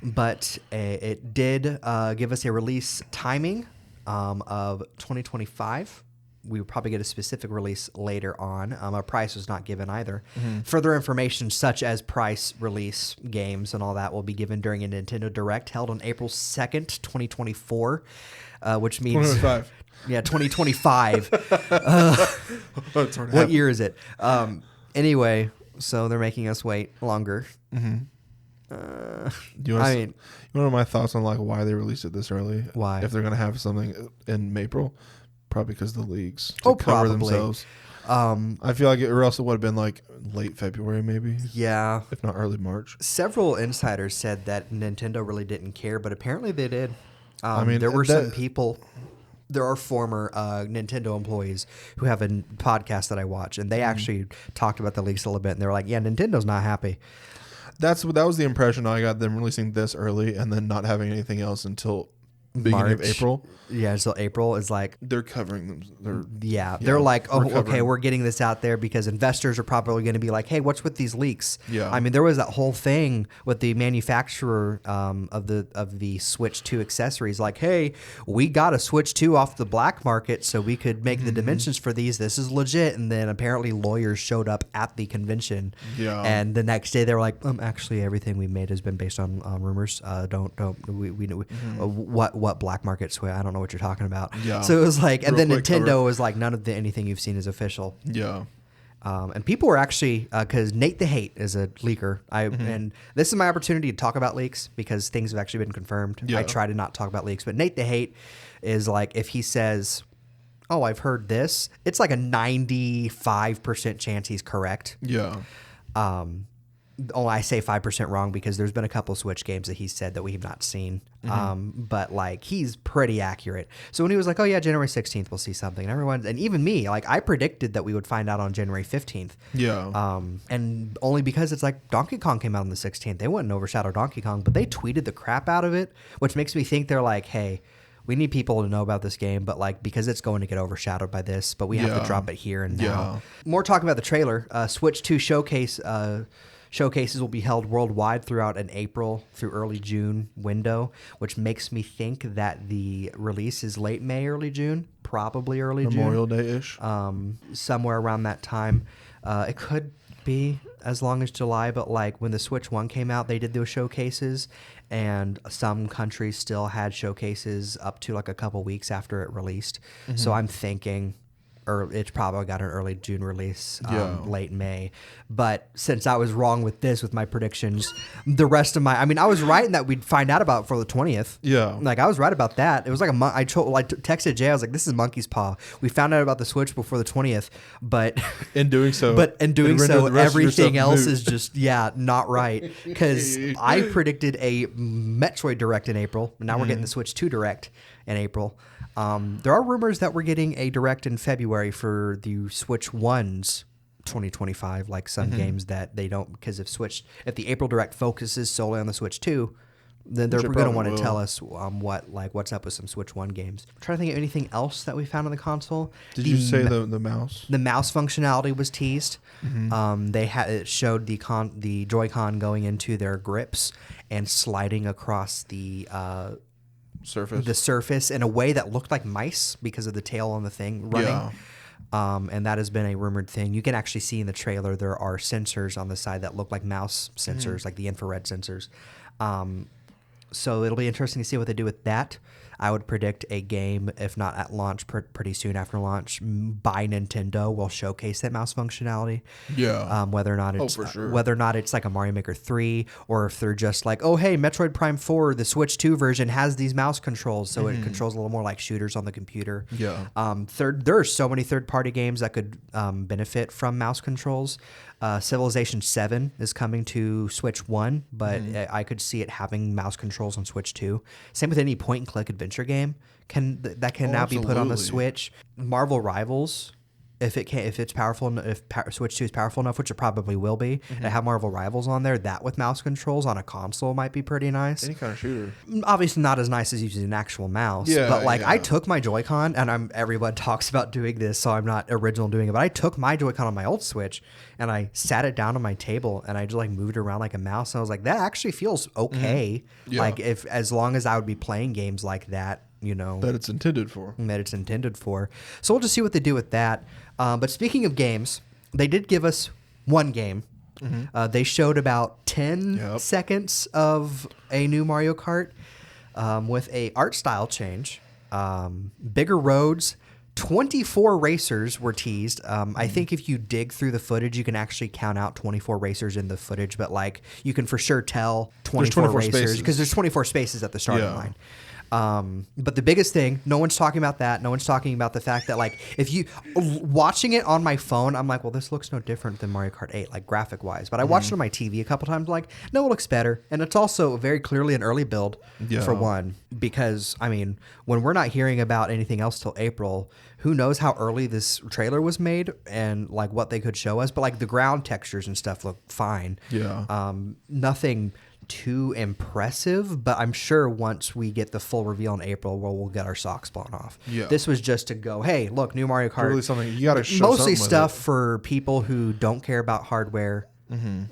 But it did give us a release timing of 2025. We will probably get a specific release later on. A price was not given either. Further information such as price, release, games, and all that will be given during a Nintendo Direct held on April 2nd, 2024, which means... 2025. Yeah, 2025. What year is it? Anyway, so they're making us wait longer. You know my thoughts on like why they released it this early? Why? If they're gonna have something in April, probably because the leagues to cover themselves. I feel like or else it would have been like late February maybe. Yeah, if not early March. Several insiders said that Nintendo really didn't care, but apparently they did. I mean, there were some people. There are former Nintendo employees who have a podcast that I watch, and they actually talked about the leaks a little bit, and they were like, "Yeah, Nintendo's not happy." That was the impression I got, them releasing this early and then not having anything else until beginning of April. Yeah, so April is like they're covering them. They're like, oh, okay, we're getting this out there because investors are probably going to be like, hey, what's with these leaks? Yeah, I mean, there was that whole thing with the manufacturer of the Switch 2 accessories, like, hey, we got a Switch 2 off the black market so we could make the dimensions for these. This is legit. And then apparently lawyers showed up at the convention. Yeah, and the next day they were like, actually, everything we made has been based on rumors. What black market switch? I don't know what you're talking about. Yeah. So it was like, and then Nintendo was like, none of anything you've seen is official. Yeah. And people were actually, because Nate the Hate is a leaker. And this is my opportunity to talk about leaks because things have actually been confirmed. Yeah. I try to not talk about leaks, but Nate the Hate is like, if he says, oh, I've heard this, it's like a 95% chance he's correct. Yeah. I say 5% wrong because there's been a couple Switch games that he said that we have not seen. But like he's pretty accurate. So when he was like, oh yeah, January 16th, we'll see something. And even me, like I predicted that we would find out on January 15th. Yeah. And only because it's like Donkey Kong came out on the 16th. They wouldn't overshadow Donkey Kong, but they tweeted the crap out of it, which makes me think they're like, hey, we need people to know about this game, but like because it's going to get overshadowed by this, but we have to drop it here and now. Yeah. More talking about the trailer. Switch 2 showcases will be held worldwide throughout an April through early June window, which makes me think that the release is late May, early June, probably early Memorial Day-ish. Somewhere around that time. It could be as long as July, but like when the Switch 1 came out, they did those showcases, and some countries still had showcases up to like a couple weeks after it released. So I'm thinking it's probably got an early June release, late May. But since I was wrong with my predictions, the rest of I was right in that we'd find out about it for the 20th. Yeah. Like I was right about that. It was like I texted Jay, I was like, this is monkey's paw. We found out about the Switch before the 20th, but in doing so, everything else is just, not right. Because I predicted a Metroid Direct in April, and now we're getting the Switch 2 Direct in April. There are rumors that we're getting a Direct in February for the Switch 1's 2025, like some games that they don't, because if the April Direct focuses solely on the Switch 2, then they're going to want to tell us what's up with some Switch 1 games. I'm trying to think of anything else that we found on the console. Did you say the mouse? The mouse functionality was teased. It showed the Joy-Con going into their grips and sliding across the surface in a way that looked like mice because of the tail on the thing running. Yeah. And that has been a rumored thing. You can actually see in the trailer there are sensors on the side that look like mouse sensors, like the infrared sensors. So it'll be interesting to see what they do with that. I would predict a game, if not at launch, pretty soon after launch, by Nintendo will showcase that mouse functionality. Yeah. Whether or not it's for sure. Whether or not it's like a Mario Maker 3, or if they're just like, oh hey, Metroid Prime 4, the Switch 2 version has these mouse controls, so it controls a little more like shooters on the computer. Yeah. There are so many third-party games that could benefit from mouse controls. Civilization 7 is coming to Switch 1, but I could see it having mouse controls on Switch 2. Same with any point-and-click adventure game that can now be put on the Switch. Marvel Rivals, if it's powerful, if Switch 2 is powerful enough, which it probably will be, and have Marvel Rivals on there, that with mouse controls on a console might be pretty nice. Any kind of shooter. Obviously not as nice as using an actual mouse, but I took my Joy-Con, and everyone talks about doing this, so I'm not original doing it, but I took my Joy-Con on my old Switch, and I sat it down on my table, and I just moved it around like a mouse, and I was like, that actually feels okay. As long as I would be playing games like that, that it's intended for. So we'll just see what they do with that. But speaking of games, they did give us one game. They showed about 10 seconds of a new Mario Kart with a art style change, bigger roads. 24 racers were teased. I think if you dig through the footage, you can actually count out 24 racers in the footage, but you can for sure tell 24 racers because there's 24 spaces at the starting line. But the biggest thing, no one's talking about that. No one's talking about the fact that if you watching it on my phone, I'm like, well, this looks no different than Mario Kart 8, graphic wise. But I watched it on my TV a couple times, no, it looks better. And it's also very clearly an early build for one, because when we're not hearing about anything else till April, who knows how early this trailer was made and what they could show us. But the ground textures and stuff look fine. Yeah. Nothing too impressive, but I'm sure once we get the full reveal in April, we'll get our socks blown off. Yeah. This was just to go, hey, look, new Mario Kart. Really something you got to show. Mostly stuff for people who don't care about hardware.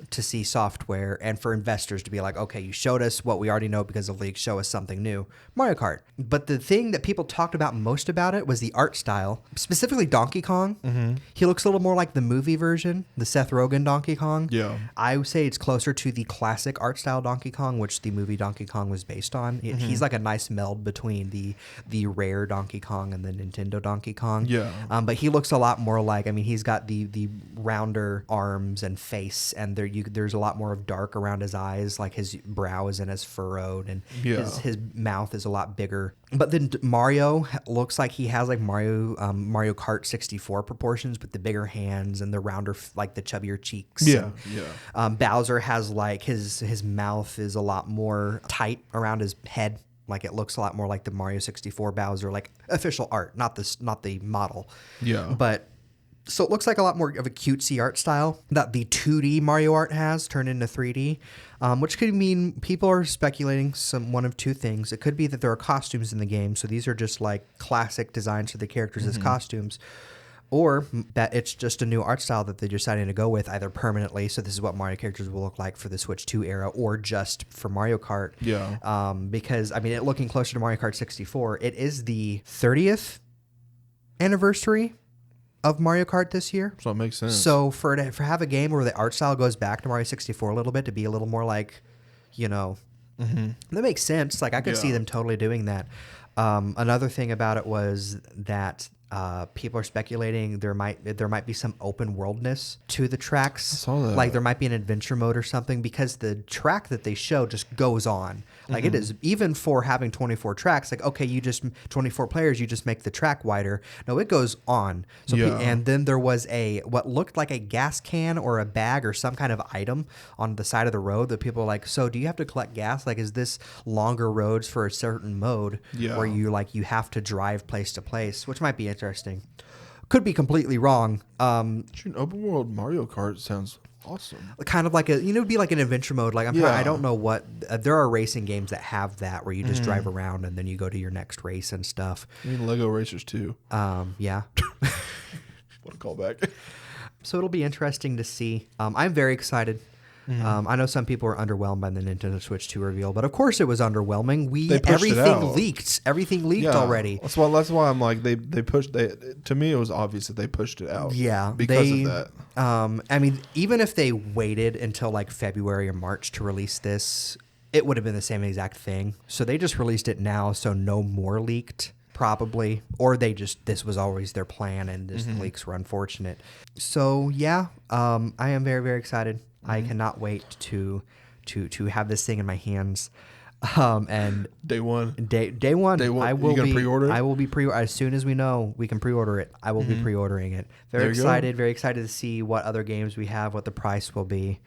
To see software, and for investors to be like, okay, you showed us what we already know because of leaks, show us something new. Mario Kart. But the thing that people talked about most about it was the art style, specifically Donkey Kong. He looks a little more like the movie version, the Seth Rogen Donkey Kong. Yeah. I would say it's closer to the classic art style Donkey Kong, which the movie Donkey Kong was based on. He's like a nice meld between the rare Donkey Kong and the Nintendo Donkey Kong. Yeah. But he looks a lot more like, I mean, he's got the rounder arms and face, and there's a lot more of dark around his eyes, like his brow isn't as furrowed, and his mouth is a lot bigger. But then Mario looks like he has like Mario Kart 64 proportions, with the bigger hands and the rounder, like the chubbier cheeks. Bowser has like his mouth is a lot more tight around his head. Like it looks a lot more like the Mario 64 Bowser, like official art, not the model. Yeah. But so it looks like a lot more of a cutesy art style that the 2D Mario art has turned into 3D, which could mean people are speculating one of two things. It could be that there are costumes in the game, so these are just like classic designs for the characters as costumes, or that it's just a new art style that they're deciding to go with either permanently, so this is what Mario characters will look like for the Switch 2 era, or just for Mario Kart. Yeah. Because, I mean, looking closer to Mario Kart 64, it is the 30th anniversary of Mario Kart this year. So it makes sense. So for have a game where the art style goes back to Mario 64 a little bit, to be a little more like, that makes sense. Like I could see them totally doing that. Another thing about it was that people are speculating there might be some open worldness to the tracks. I saw that. Like there might be an adventure mode or something, because the track that they show just goes on. Like it is, even for having 24 tracks, like, okay, 24 players, you just make the track wider. No, it goes on. So and then there was what looked like a gas can or a bag or some kind of item on the side of the road that people were like, so do you have to collect gas? Like, is this longer roads for a certain mode where you have to drive place to place, which might be interesting. Could be completely wrong. An open world Mario Kart sounds awesome. Kind of like it'd be like an adventure mode. Like I don't know what there are racing games that have that where you just drive around and then you go to your next race and stuff. I mean, Lego Racers too. Yeah. What a callback. So it'll be interesting to see. I'm very excited. I know some people were underwhelmed by the Nintendo Switch 2 reveal, but of course it was underwhelming. Everything leaked already. That's why I'm like to me it was obvious that they pushed it out. Yeah, because of that. I mean, even if they waited until like February or March to release this, it would have been the same exact thing. So they just released it now, so no more leaked. Probably, or this was always their plan, and the leaks were unfortunate. So yeah, I am very, very excited. I cannot wait to have this thing in my hands. And day one, I will be pre-order it? I will be as soon as we know we can pre-order it. I will be pre-ordering it. Very excited to see what other games we have, what the price will be.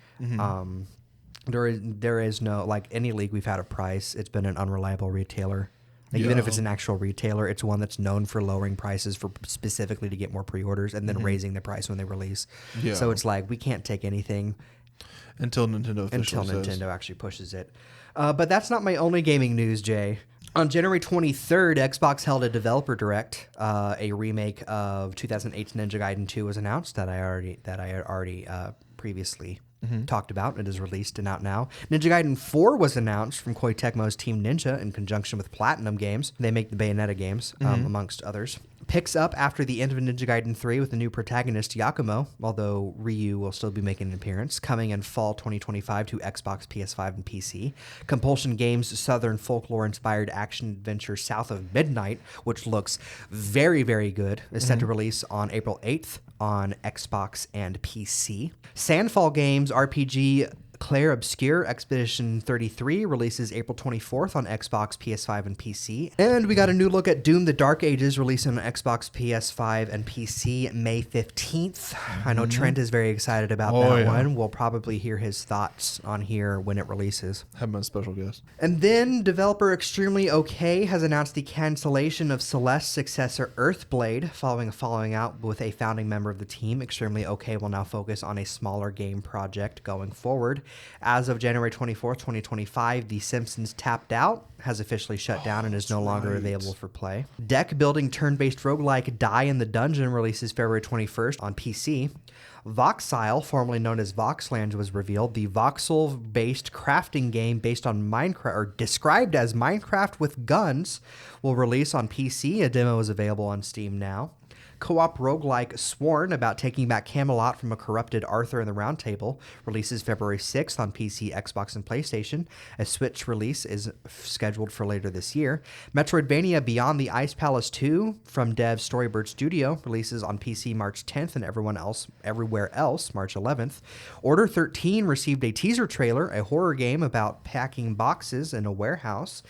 There is no, like any league we've had a price. It's been an unreliable retailer. Even if it's an actual retailer, it's one that's known for lowering prices specifically to get more pre-orders and then raising the price when they release. Yeah. So it's like we can't take anything until Nintendo actually pushes it. But that's not my only gaming news, Jay. On January 23rd, Xbox held a developer direct. A remake of 2008's Ninja Gaiden 2 was announced that I had already previously talked about. It is released and out now. Ninja Gaiden 4 was announced from Koei Tecmo's Team Ninja in conjunction with Platinum Games. They make the Bayonetta games, amongst others. Picks up after the end of Ninja Gaiden 3 with the new protagonist Yakumo, although Ryu will still be making an appearance, coming in fall 2025 to Xbox, PS5, and PC. Compulsion Games' Southern folklore-inspired action-adventure South of Midnight, which looks very, very good, is set to release on April 8th on Xbox and PC. Sandfall Games' RPG Claire Obscure Expedition 33 releases April 24th on Xbox, PS5, and PC. And we got a new look at Doom: The Dark Ages releasing on Xbox, PS5, and PC May 15th. I know Trent is very excited about that one. We'll probably hear his thoughts on here when it releases. Have my special guest. And then developer Extremely OK has announced the cancellation of Celeste's successor Earthblade following a falling out with a founding member of the team. Extremely OK will now focus on a smaller game project going forward. As of January 24th, 2025, The Simpsons Tapped Out has officially shut down and is no longer available for play. Deck building turn-based roguelike Die in the Dungeon releases February 21st on PC. Voxile, formerly known as Voxland, was revealed. The voxel-based crafting game based on Minecraft, or described as Minecraft with guns, will release on PC. A demo is available on Steam now. Co-op roguelike Sworn, about taking back Camelot from a corrupted Arthur and the Round Table, releases February 6th on PC, Xbox, and PlayStation. A Switch release is scheduled for later this year. Metroidvania Beyond the Ice Palace 2 from dev Storybird Studio releases on PC March 10th and everywhere else March 11th. Order 13 received a teaser trailer, a horror game about packing boxes in a warehouse.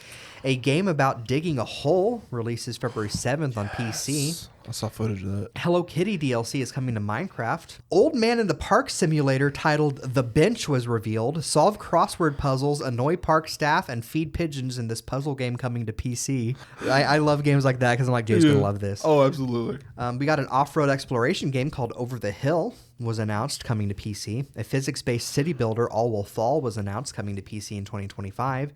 A game about digging a hole releases February 7th on PC. I saw footage of that. Hello Kitty DLC is coming to Minecraft. Old Man in the Park simulator titled The Bench was revealed. Solve crossword puzzles, annoy park staff, and feed pigeons in this puzzle game coming to PC. I love games like that because I'm like, Jay's going to love this. Oh, absolutely. We got an off-road exploration game called Over the Hill was announced coming to PC. A physics-based city builder, All Will Fall, was announced coming to PC in 2025.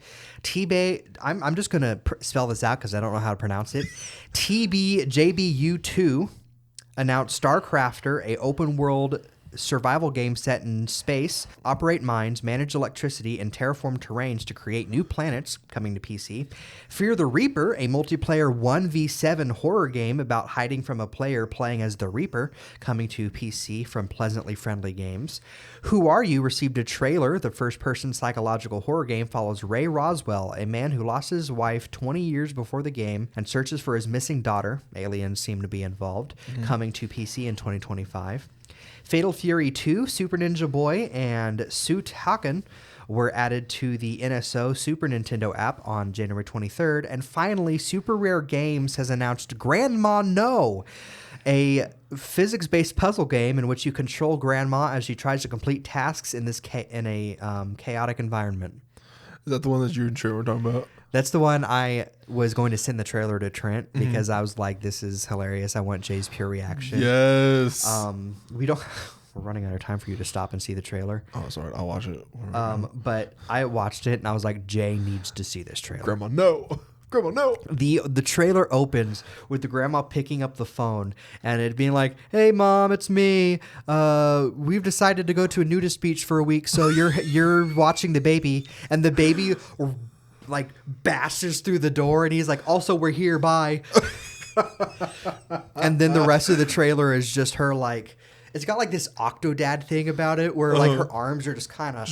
I'm just going to spell this out because I don't know how to pronounce it. TBJBU2 announced StarCrafter, a open-world survival game set in space, operate mines, manage electricity, and terraform terrains to create new planets, coming to PC. Fear the Reaper, a multiplayer 1v7 horror game about hiding from a player playing as the Reaper, coming to PC from Pleasantly Friendly Games. Who Are You received a trailer. The first-person psychological horror game follows Ray Roswell, a man who lost his wife 20 years before the game and searches for his missing daughter. Aliens seem to be involved, coming to PC in 2025. Fatal Fury 2, Super Ninja Boy, and Suit Haken were added to the NSO Super Nintendo app on January 23rd. And finally, Super Rare Games has announced Grandma No, a physics-based puzzle game in which you control Grandma as she tries to complete tasks in this chaotic environment. Is that the one that you and Trent were talking about? That's the one I was going to send the trailer to Trent because I was like, this is hilarious. I want Jay's pure reaction. Yes. We're running out of time for you to stop and see the trailer. Oh, sorry. I'll watch it. But I watched it and I was like, Jay needs to see this trailer. Grandma, no. Grandma, no. The trailer opens with the grandma picking up the phone and it being like, "Hey, Mom, it's me. We've decided to go to a nudist beach for a week, so you're watching the baby." And the baby like bashes through the door and he's like, "Also, we're here, bye." And then the rest of the trailer is just her like, it's got like this Octodad thing about it where like her arms are just kind of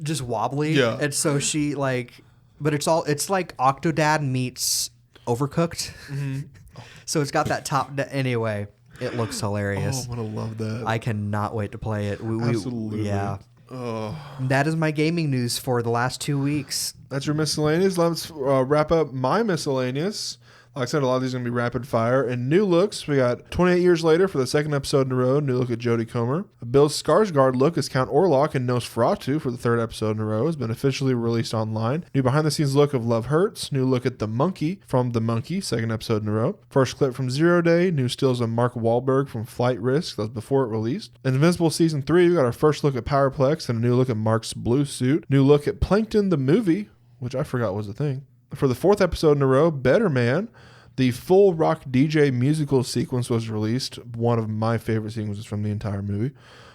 just wobbly. Yeah. And so she like, but it's like Octodad meets Overcooked. So it's got that anyway, it looks hilarious. Oh, I'm going to love that. I cannot wait to play it. Absolutely. Yeah. Oh. That is my gaming news for the last 2 weeks. That's your miscellaneous. Let's wrap up my miscellaneous. Like I said, a lot of these are going to be rapid fire. And new looks, we got 28 years later for the second episode in a row, new look at Jodie Comer. Bill Skarsgård look as Count Orlok in Nosferatu for the third episode in a row has been officially released online. New behind-the-scenes look of Love Hurts. New look at The Monkey from The Monkey, second episode in a row. First clip from Zero Day. New stills of Mark Wahlberg from Flight Risk. That was before it released. Invincible Season 3, we got our first look at Powerplex and a new look at Mark's blue suit. New look at Plankton the movie, which I forgot was a thing. For the fourth episode in a row, Better Man. The full rock DJ musical sequence was released. One of my favorite sequences from the entire movie.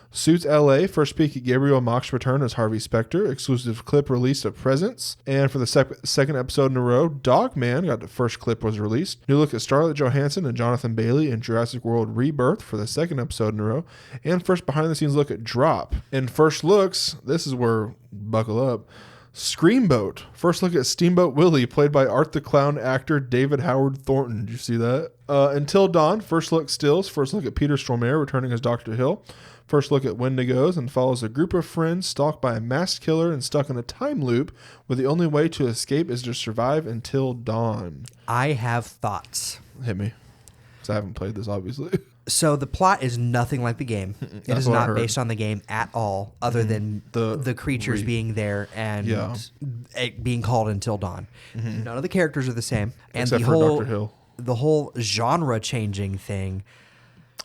Suits LA, first peek at Gabriel Mock's return as Harvey Specter. Exclusive clip released at Presents. And for the second episode in a row, Dogman, got the first clip was released. New look at Scarlett Johansson and Jonathan Bailey in Jurassic World Rebirth for the second episode in a row. And first behind the scenes look at Drop. In first looks, this is where, buckle up, Screamboat. First look at Steamboat Willie, played by Art the Clown actor David Howard Thornton. Did you see that? Until Dawn. First look stills. First look at Peter Stormare returning as Dr. Hill. First look at Wendigos and follows a group of friends stalked by a masked killer and stuck in a time loop where the only way to escape is to survive until dawn. I have thoughts. Hit me. Because I haven't played this, obviously. So the plot is nothing like the game. It is not based on the game at all, other than the creatures being there and it being called Until Dawn. None of the characters are the same, and except for Dr. Hill. The whole genre changing thing.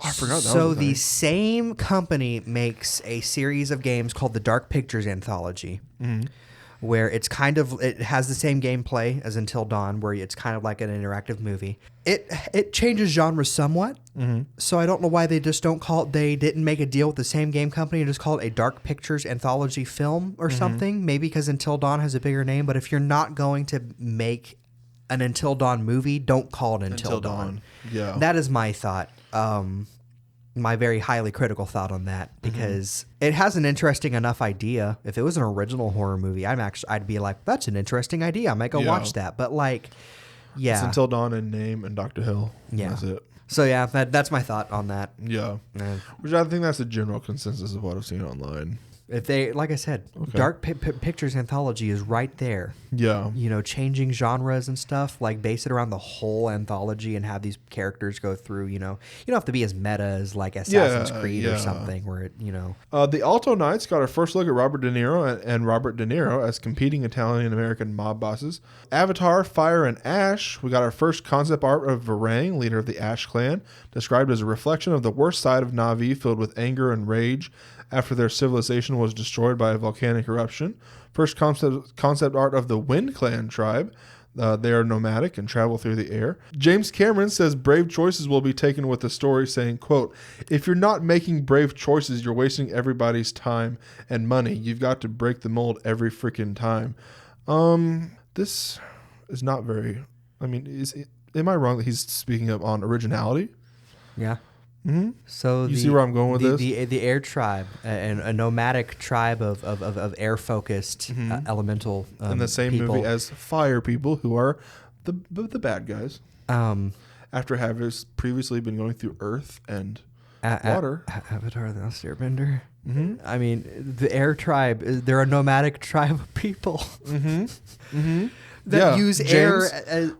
Oh, I forgot that So was a the thing. same company makes a series of games called the Dark Pictures Anthology, where it has the same gameplay as Until Dawn, where it's kind of like an interactive movie. It changes genres somewhat, so I don't know why they didn't make a deal with the same game company and just call it a Dark Pictures Anthology film or something. Maybe because Until Dawn has a bigger name, but if you're not going to make an Until Dawn movie, don't call it Until Dawn. Yeah. That is my thought. My very highly critical thought on that, because it has an interesting enough idea. If it was an original horror movie, I'd be like, that's an interesting idea. I might go watch that. But like, yeah, It's Until Dawn in name and Dr. Hill. Yeah. That's it. So yeah, that's my thought on that. Yeah. Which I think that's the general consensus of what I've seen online. If they, like I said, Dark Pictures Anthology is right there. Yeah. You know, changing genres and stuff, like base it around the whole anthology and have these characters go through, you know, you don't have to be as meta as like Assassin's Creed or something where it, you know. The Alto Knights got our first look at Robert De Niro and Robert De Niro as competing Italian-American mob bosses. Avatar, Fire and Ash, we got our first concept art of Varang, leader of the Ash clan, described as a reflection of the worst side of Na'vi, filled with anger and rage after their civilization was destroyed by a volcanic eruption. First concept art of the Wind Clan tribe. They are nomadic and travel through the air. James Cameron says brave choices will be taken with the story, saying, quote, if you're not making brave choices, you're wasting everybody's time and money. You've got to break the mold every freaking time. This is not very... I mean, am I wrong that he's speaking up on originality? Yeah. Mm-hmm. So you see where I'm going with this? The air tribe, and a nomadic tribe of air focused elemental in the same people. movie as fire people, who are the bad guys. After having previously been going through earth and water. Avatar: The Last Airbender. Mm-hmm. I mean, the air tribe. They're a nomadic tribe of people. That use air.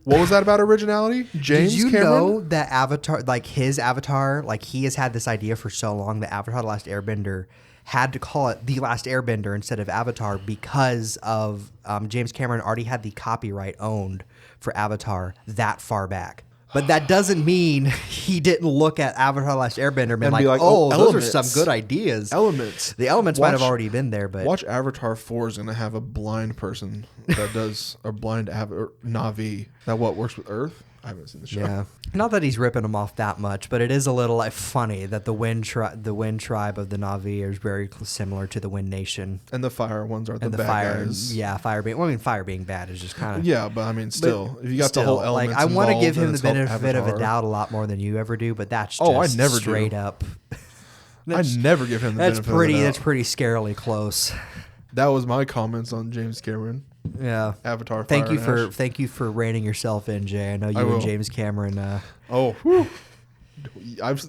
What was that about originality? James Did you Cameron? know that Avatar, like his Avatar, like he has had this idea for so long that Avatar: The Last Airbender had to call it The Last Airbender instead of Avatar because of James Cameron already had the copyright owned for Avatar that far back. But that doesn't mean he didn't look at Avatar: The Last Airbender and be like, oh, those are some good ideas. Elements. The elements might have already been there, but... Watch Avatar 4 is going to have a blind person that does, a blind Na'vi that works with Earth. I haven't seen the show. Yeah. Not that he's ripping them off that much, but it is a little like funny that the wind tribe of the Na'vi is very similar to the Wind Nation. And the fire ones are the bad guys. Yeah, fire being bad is just kind of... Yeah, but I mean, still, if you got the whole elements like, I want to give him the benefit Avatar. of a doubt a lot more than you ever do, but that's just I never straight do. up. I never give him the benefit of the doubt. That's pretty scarily close. That was my comments on James Cameron. Yeah. Avatar. Thank you for reining yourself in, Jay. I know you and James Cameron. I've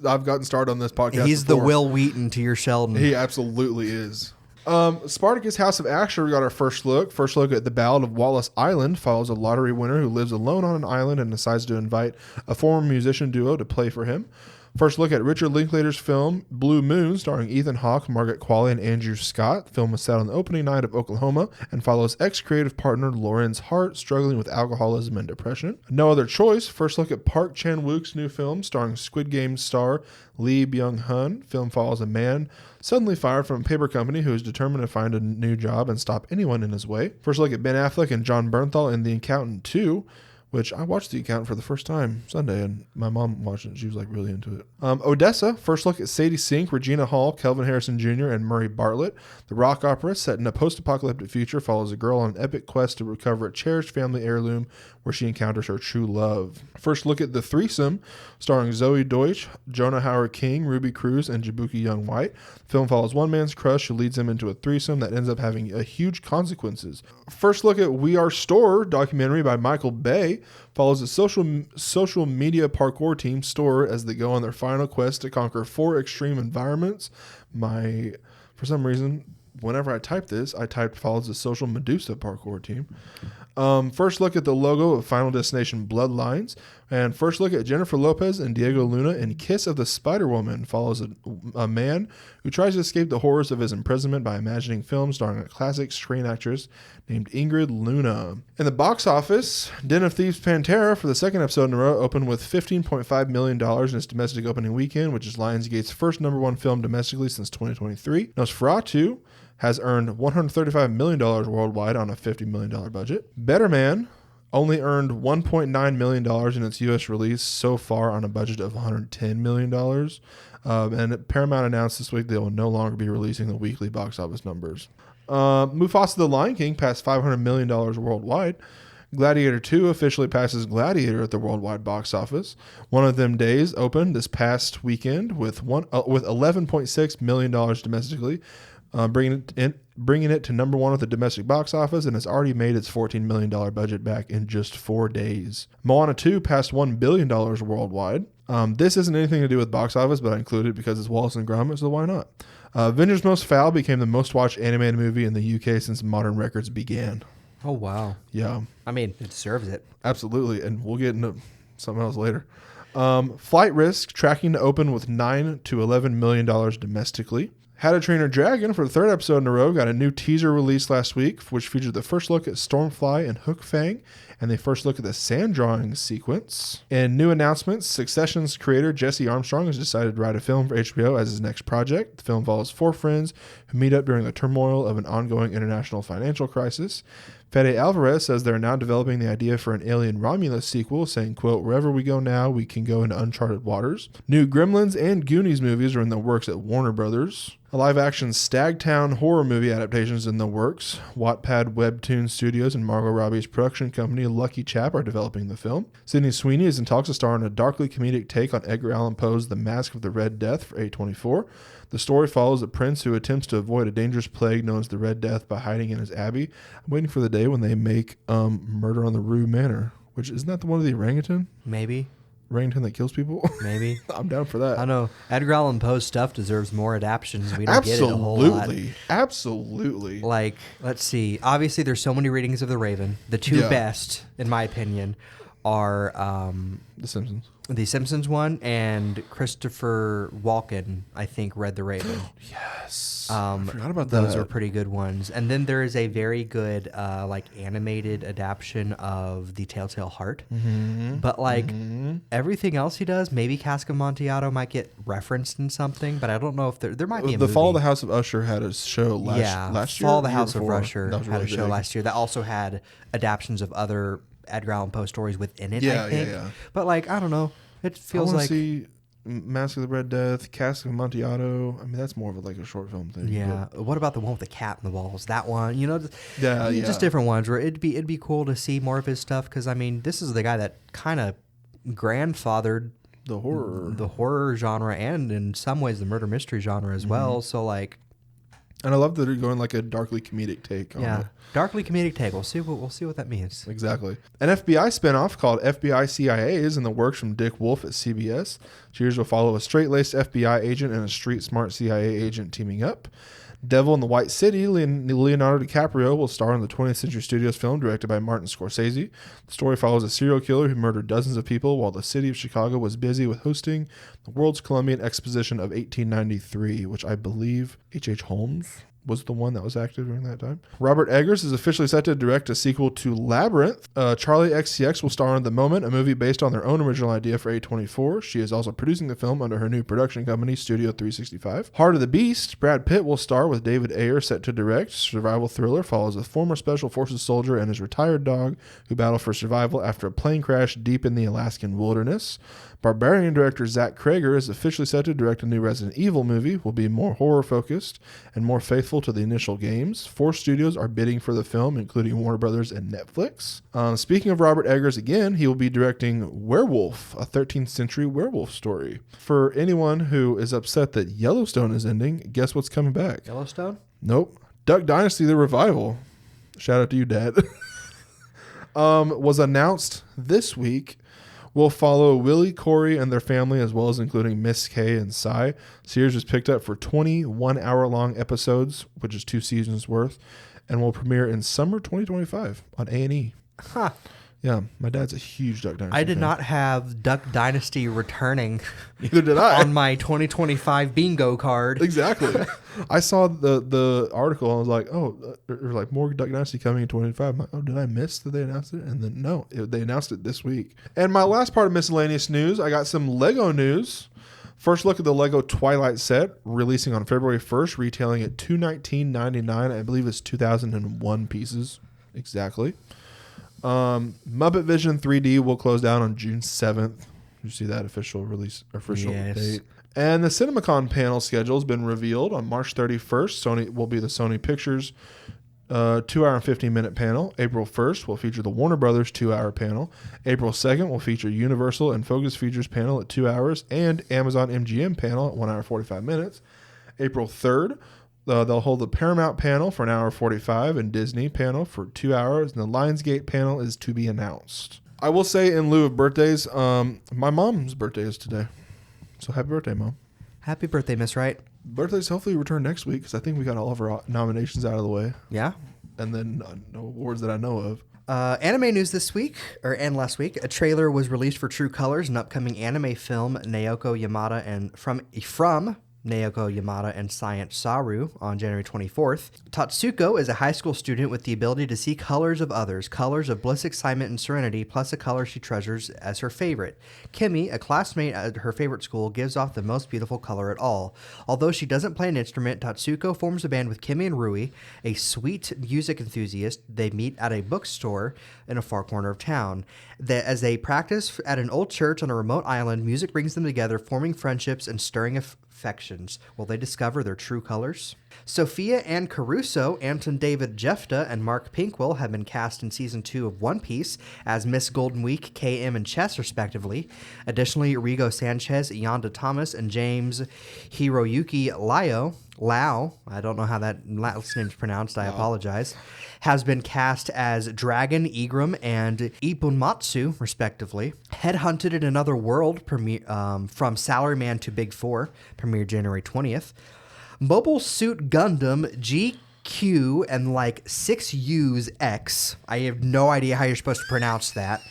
gotten started on this podcast. He's before. the Will Wheaton to your Sheldon. He absolutely is. Spartacus House of Asher, we got our first look. First look at the Ballad of Wallace Island follows a lottery winner who lives alone on an island and decides to invite a former musician duo to play for him. First look at Richard Linklater's film Blue Moon, starring Ethan Hawke, Margaret Qualley, and Andrew Scott. The film was set on the opening night of Oklahoma and follows ex-creative partner Lorenz Hart struggling with alcoholism and depression. No Other Choice. First look at Park Chan-wook's new film starring Squid Game star Lee Byung-hun. Film follows a man suddenly fired from a paper company who is determined to find a new job and stop anyone in his way. First look at Ben Affleck and John Bernthal in The Accountant 2, which I watched The Accountant for the first time Sunday, and my mom watched it, and she was like really into it. Odessa, first look at Sadie Sink, Regina Hall, Kelvin Harrison Jr., and Murray Bartlett. The rock opera, set in a post-apocalyptic future, follows a girl on an epic quest to recover a cherished family heirloom where she encounters her true love. First look at The Threesome, starring Zoe Deutsch, Jonah Howard King, Ruby Cruz, and Jabuki Young White. The film follows one man's crush who leads him into a threesome that ends up having huge consequences. First look at We Are Store, documentary by Michael Bay, follows a social media parkour team, Store, as they go on their final quest to conquer 4 extreme environments. For some reason, whenever I typed this, I typed follows the social Medusa parkour team. First look at the logo of Final Destination Bloodlines. And first look at Jennifer Lopez and Diego Luna in Kiss of the Spider-Woman follows a man who tries to escape the horrors of his imprisonment by imagining films starring a classic screen actress named Ingrid Luna. In the box office, Den of Thieves Pantera, for the second episode in a row, opened with $15.5 million in its domestic opening weekend, which is Lionsgate's first #1 film domestically since 2023. Nosferatu has earned $135 million worldwide on a $50 million budget. Better Man only earned $1.9 million in its U.S. release so far on a budget of $110 million. And Paramount announced this week they will no longer be releasing the weekly box office numbers. Mufasa the Lion King passed $500 million worldwide. Gladiator 2 officially passes Gladiator at the worldwide box office. One of Them Days opened this past weekend with $11.6 million domestically, bringing it to #1 at the domestic box office, and has already made its $14 million budget back in just 4 days. Moana 2 passed $1 billion worldwide. This isn't anything to do with box office, but I included it because it's Wallace and Gromit, so why not? Avengers Most Foul became the most watched animated movie in the UK since modern records began. Oh, wow. Yeah. I mean, it deserves it. Absolutely, and we'll get into something else later. Flight Risk tracking to open with $9 to $11 million domestically. How to Train Your Dragon, for the third episode in a row, got a new teaser released last week, which featured the first look at Stormfly and Hook Fang, and the first look at the sand drawing sequence. In new announcements, Succession's creator Jesse Armstrong has decided to write a film for HBO as his next project. The film follows 4 friends who meet up during the turmoil of an ongoing international financial crisis. Fede Alvarez says they're now developing the idea for an Alien Romulus sequel, saying, quote, "Wherever we go now, we can go into uncharted waters." New Gremlins and Goonies movies are in the works at Warner Brothers. A live-action Stagtown horror movie adaptation is in the works. Wattpad Webtoon Studios and Margot Robbie's production company Lucky Chap are developing the film. Sydney Sweeney is in talks to star in a darkly comedic take on Edgar Allan Poe's The Mask of the Red Death for A24. The story follows a prince who attempts to avoid a dangerous plague known as the Red Death by hiding in his abbey. I'm waiting for the day when they make Murder on the Rue Manor, which isn't that the one of the orangutan? Maybe. Orangutan that kills people? Maybe. I'm down for that. I know. Edgar Allan Poe's stuff deserves more adaptions. We don't get it a whole lot. Absolutely. Like, let's see. Obviously, there's so many readings of The Raven. The two best, in my opinion, are The Simpsons. The Simpsons one, and Christopher Walken, I think, read The Raven. Yes. I forgot about that. Those are pretty good ones. And then there is a very good animated adaptation of The Telltale Heart. Mm-hmm. But everything else he does, maybe Cask of Amontillado might get referenced in something, but I don't know if there might be a movie. The Fall of the House of Usher had a show last year. Fall of the House of Usher had a show last year that also had adaptions of other Edgar Allan Poe stories within it, I think. Yeah. But I don't know. It feels like... see Mask of the Red Death, Cask of Amontillado. I mean, that's more of a short film thing. Yeah. But what about the one with the cat in the walls? That one, Yeah. Just different ones where it'd be cool to see more of his stuff, because, I mean, this is the guy that kind of grandfathered the horror genre, and in some ways the murder mystery genre as well. So and I love that they're going a darkly comedic take on it. Darkly comedic take. We'll see what that means. Exactly. An FBI spinoff called FBI CIA is in the works from Dick Wolf at CBS. Series will follow a straight-laced FBI agent and a street-smart CIA agent teaming up. Devil in the White City, Leonardo DiCaprio will star in the 20th Century Studios film directed by Martin Scorsese. The story follows a serial killer who murdered dozens of people while the city of Chicago was busy with hosting the World's Columbian Exposition of 1893, which I believe H.H. Holmes was the one that was active during that time. Robert Eggers is officially set to direct a sequel to Labyrinth. Charlie XCX will star in The Moment, a movie based on their own original idea for A24. She is also producing the film under her new production company, Studio 365. Heart of the Beast, Brad Pitt will star with David Ayer set to direct. Survival thriller follows a former Special Forces soldier and his retired dog who battle for survival after a plane crash deep in the Alaskan wilderness. Barbarian director Zach Krager is officially set to direct a new Resident Evil movie, will be more horror-focused and more faithful to the initial games. 4 studios are bidding for the film, including Warner Brothers and Netflix. Speaking of Robert Eggers again, he will be directing Werewolf, a 13th century werewolf story. For anyone who is upset that Yellowstone is ending, guess what's coming back? Yellowstone? Nope. Duck Dynasty, the revival. Shout out to you, Dad. Was announced this week. Will follow Willie, Corey, and their family, as well as including Miss Kay and Cy. Series was picked up for 21 hour-long episodes, which is 2 seasons worth, and will premiere in summer 2025 on A&E. Huh. Yeah, my dad's a huge Duck Dynasty I did fan. not have Duck Dynasty returning Neither did I. on my 2025 bingo card. Exactly. I saw the article and I was like, oh, there's like more Duck Dynasty coming in 2025. I'm like, oh, did I miss that they announced it? And then no, they announced it this week. And my last part of miscellaneous news, I got some Lego news. First look at the Lego Twilight set, releasing on February 1st, retailing at $219.99. I believe it's 2001 pieces. Exactly. Muppet Vision 3D will close down on June 7th. You see that official date. And the CinemaCon panel schedule has been revealed on March 31st. Sony will be the Sony Pictures 2-hour and 15-minute panel. April 1st will feature the Warner Brothers 2-hour panel. April 2nd will feature Universal and Focus Features panel at 2 hours and Amazon MGM panel at 1 hour 45 minutes. April 3rd, they'll hold the Paramount panel for 1 hour 45 and Disney panel for 2 hours. And the Lionsgate panel is to be announced. I will say in lieu of birthdays, my mom's birthday is today. So happy birthday, Mom. Happy birthday, Miss Wright. Birthdays hopefully return next week because I think we got all of our nominations out of the way. Yeah. And then no awards that I know of. Anime news this week, and last week, a trailer was released for True Colors, an upcoming anime film, Naoko Yamada and from Naoko Yamada and Science Saru on January 24th. Tatsuko is a high school student with the ability to see colors of others, colors of bliss, excitement, and serenity, plus a color she treasures as her favorite. Kimi, a classmate at her favorite school, gives off the most beautiful color at all. Although she doesn't play an instrument, Tatsuko forms a band with Kimi and Rui, a sweet music enthusiast. They meet at a bookstore in a far corner of town. As they practice at an old church on a remote island, music brings them together, forming friendships and stirring affections. Will they discover their true colors? Sophia Ann Caruso, Anton David Jefta, and Mark Pinkwell have been cast in Season 2 of One Piece as Miss Golden Week, KM, and Chess, respectively. Additionally, Rigo Sanchez, Yonda Thomas, and James Hiroyuki Lao, I don't know how that last name's pronounced, I apologize, has been cast as Dragon, Igram, and Ippon-matsu, respectively. Headhunted in Another World, from Salaryman to Big Four, premiered January 20th. Mobile Suit Gundam GQ and like 6 U's X, I have no idea how you're supposed to pronounce that,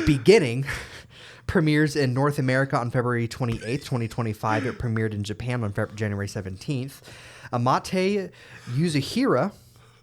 beginning... premieres in North America on February 28th, 2025. It premiered in Japan on January 17th. Amate Yuzahira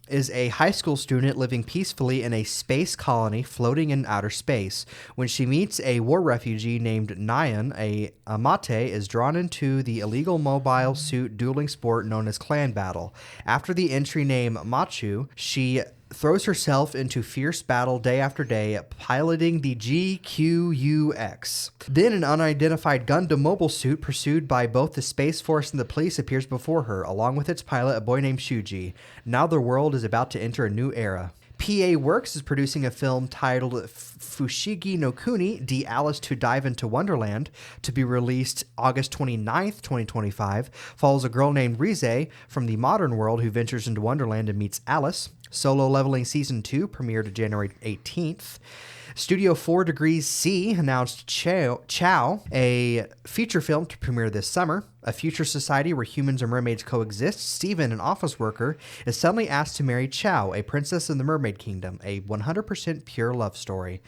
is a high school student living peacefully in a space colony floating in outer space. When she meets a war refugee named Nyan, Amate is drawn into the illegal mobile suit dueling sport known as Clan Battle. After the entry name Machu, she throws herself into fierce battle day after day, piloting the GQUX. Then an unidentified Gundam mobile suit pursued by both the Space Force and the police appears before her, along with its pilot, a boy named Shuji. Now the world is about to enter a new era. PA Works is producing a film titled Fushigi no Kuni, The Alice to Dive into Wonderland, to be released August 29th, 2025. Follows a girl named Rize from the modern world who ventures into Wonderland and meets Alice. Solo Leveling Season 2 premiered January 18th. Studio 4 Degrees C announced Chow, a feature film to premiere this summer. A future society where humans and mermaids coexist, Steven, an office worker, is suddenly asked to marry Chow, a princess in the Mermaid Kingdom, a 100% pure love story.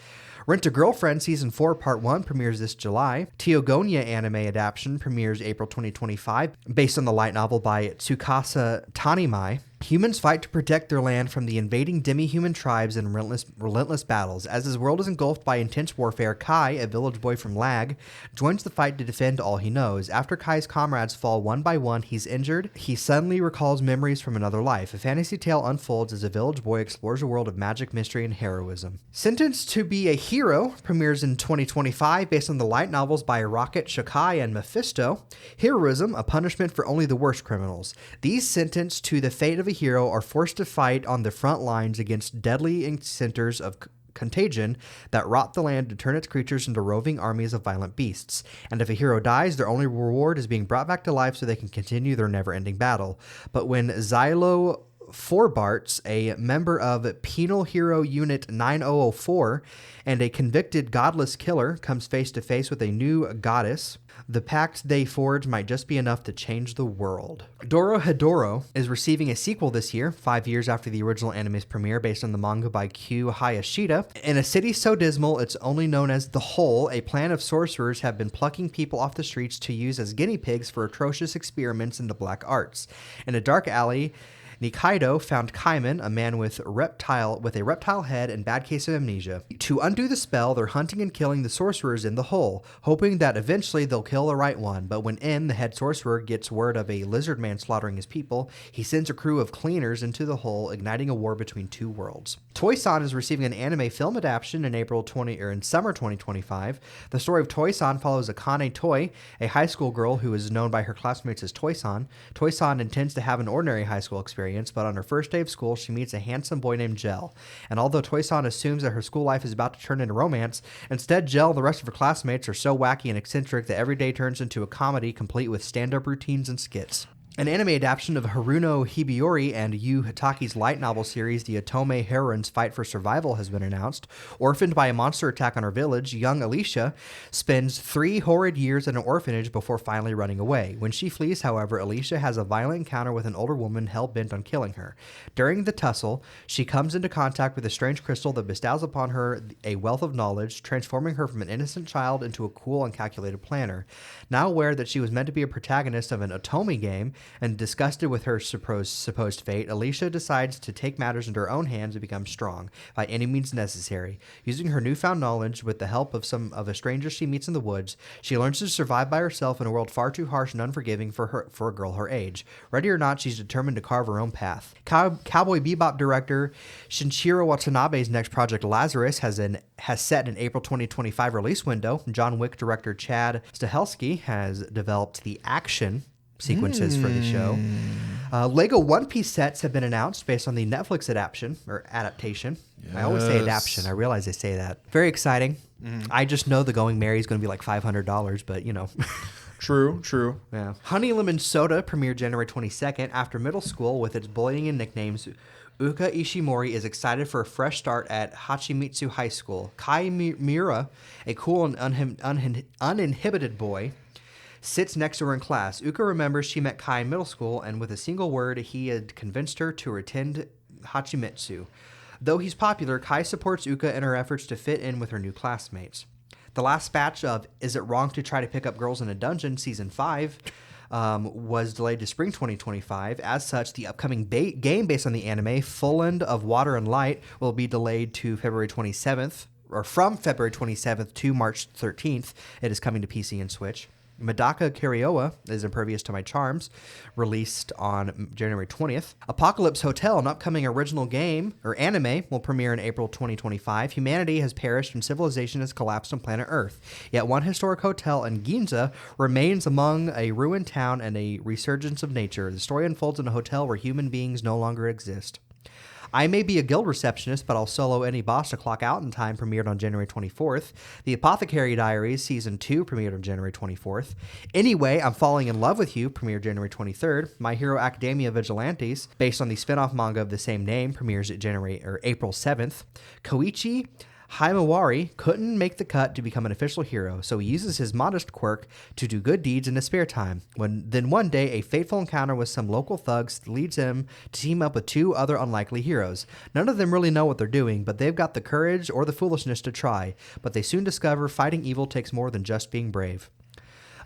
Rent-A-Girlfriend Season 4 Part 1 premieres this July. Teogonia anime adaptation premieres April 2025, based on the light novel by Tsukasa Tanimai. Humans fight to protect their land from the invading demi-human tribes in relentless battles. As his world is engulfed by intense warfare, Kai, a village boy from Lag, joins the fight to defend all he knows. After Kai's comrades fall one by one, he's injured. He suddenly recalls memories from another life. A fantasy tale unfolds as a village boy explores a world of magic, mystery, and heroism. Sentenced to be a Hero premieres in 2025 based on the light novels by Rocket, Shakai, and Mephisto. Heroism, a punishment for only the worst criminals. These sentenced to the fate of a hero are forced to fight on the front lines against deadly centers of contagion that rot the land to turn its creatures into roving armies of violent beasts. And if a hero dies, their only reward is being brought back to life so they can continue their never-ending battle. But when Xylo Forbarts, a member of Penal Hero Unit 9004 and a convicted godless killer, comes face to face with a new goddess. The pact they forge might just be enough to change the world. Dorohedoro is receiving a sequel this year, 5 years after the original anime's premiere, based on the manga by Q Hayashida. In a city so dismal it's only known as the Hole, a clan of sorcerers have been plucking people off the streets to use as guinea pigs for atrocious experiments in the black arts. In a dark alley, Nikaido found Kaiman, a man with a reptile head and bad case of amnesia. To undo the spell, they're hunting and killing the sorcerers in the hole, hoping that eventually they'll kill the right one. But when the head sorcerer, gets word of a lizard man slaughtering his people, he sends a crew of cleaners into the hole, igniting a war between two worlds. Toy-san is receiving an anime film adaptation in summer 2025. The story of Toy-san follows Akane Toy, a high school girl who is known by her classmates as Toy-san. Toy-san intends to have an ordinary high school experience, but on her first day of school, she meets a handsome boy named Gel. And although Toy-san assumes that her school life is about to turn into romance, instead Gel and the rest of her classmates are so wacky and eccentric that every day turns into a comedy complete with stand-up routines and skits. An anime adaptation of Haruno Hibiori and Yu Hitaki's light novel series, The Otome Heroines Fight for Survival, has been announced. Orphaned by a monster attack on her village, young Alicia spends 3 horrid years in an orphanage before finally running away. When she flees, however, Alicia has a violent encounter with an older woman hell-bent on killing her. During the tussle, she comes into contact with a strange crystal that bestows upon her a wealth of knowledge, transforming her from an innocent child into a cool and calculated planner. Now aware that she was meant to be a protagonist of an Otome game, and disgusted with her supposed fate, Alicia decides to take matters into her own hands and become strong by any means necessary. Using her newfound knowledge with the help of a stranger she meets in the woods, she learns to survive by herself in a world far too harsh and unforgiving for a girl her age. Ready or not, she's determined to carve her own path. Cowboy Bebop director Shinichiro Watanabe's next project, Lazarus, has set an April 2025 release window. John Wick director Chad Stahelski has developed the action sequences for the show. Lego One Piece sets have been announced based on the Netflix adaptation. Yes. I always say adaptation. I realize I say that. Very exciting. I just know the Going Merry is going to be like $500, but you know. True. Yeah. Honey Lemon Soda premiered January 22nd. After middle school, with its bullying and nicknames, Uka Ishimori is excited for a fresh start at Hachimitsu High School. Kai Miura, a cool and uninhibited boy, sits next to her in class. Uka remembers she met Kai in middle school, and with a single word, he had convinced her to attend Hachimitsu. Though he's popular, Kai supports Uka in her efforts to fit in with her new classmates. The last batch of Is It Wrong to Try to Pick Up Girls in a Dungeon, Season 5, was delayed to spring 2025. As such, the upcoming game based on the anime, Full End of Water and Light, will be delayed to February 27th, or from February 27th to March 13th. It is coming to PC and Switch. Medaka Kirioa is Impervious to My Charms, released on January 20th. Apocalypse Hotel, an upcoming original game, or anime, will premiere in April 2025. Humanity has perished and civilization has collapsed on planet Earth. Yet one historic hotel in Ginza remains among a ruined town and a resurgence of nature. The story unfolds in a hotel where human beings no longer exist. I May Be a Guild Receptionist, but I'll Solo Any Boss to Clock Out in Time premiered on January 24th. The Apothecary Diaries Season 2 premiered on January 24th. Anyway, I'm Falling in Love with You premiered January 23rd. My Hero Academia Vigilantes, based on the spin-off manga of the same name, premieres at April 7th. Koichi Himawari couldn't make the cut to become an official hero, so he uses his modest quirk to do good deeds in his spare time. Then one day, a fateful encounter with some local thugs leads him to team up with 2 other unlikely heroes. None of them really know what they're doing, but they've got the courage or the foolishness to try. But they soon discover fighting evil takes more than just being brave.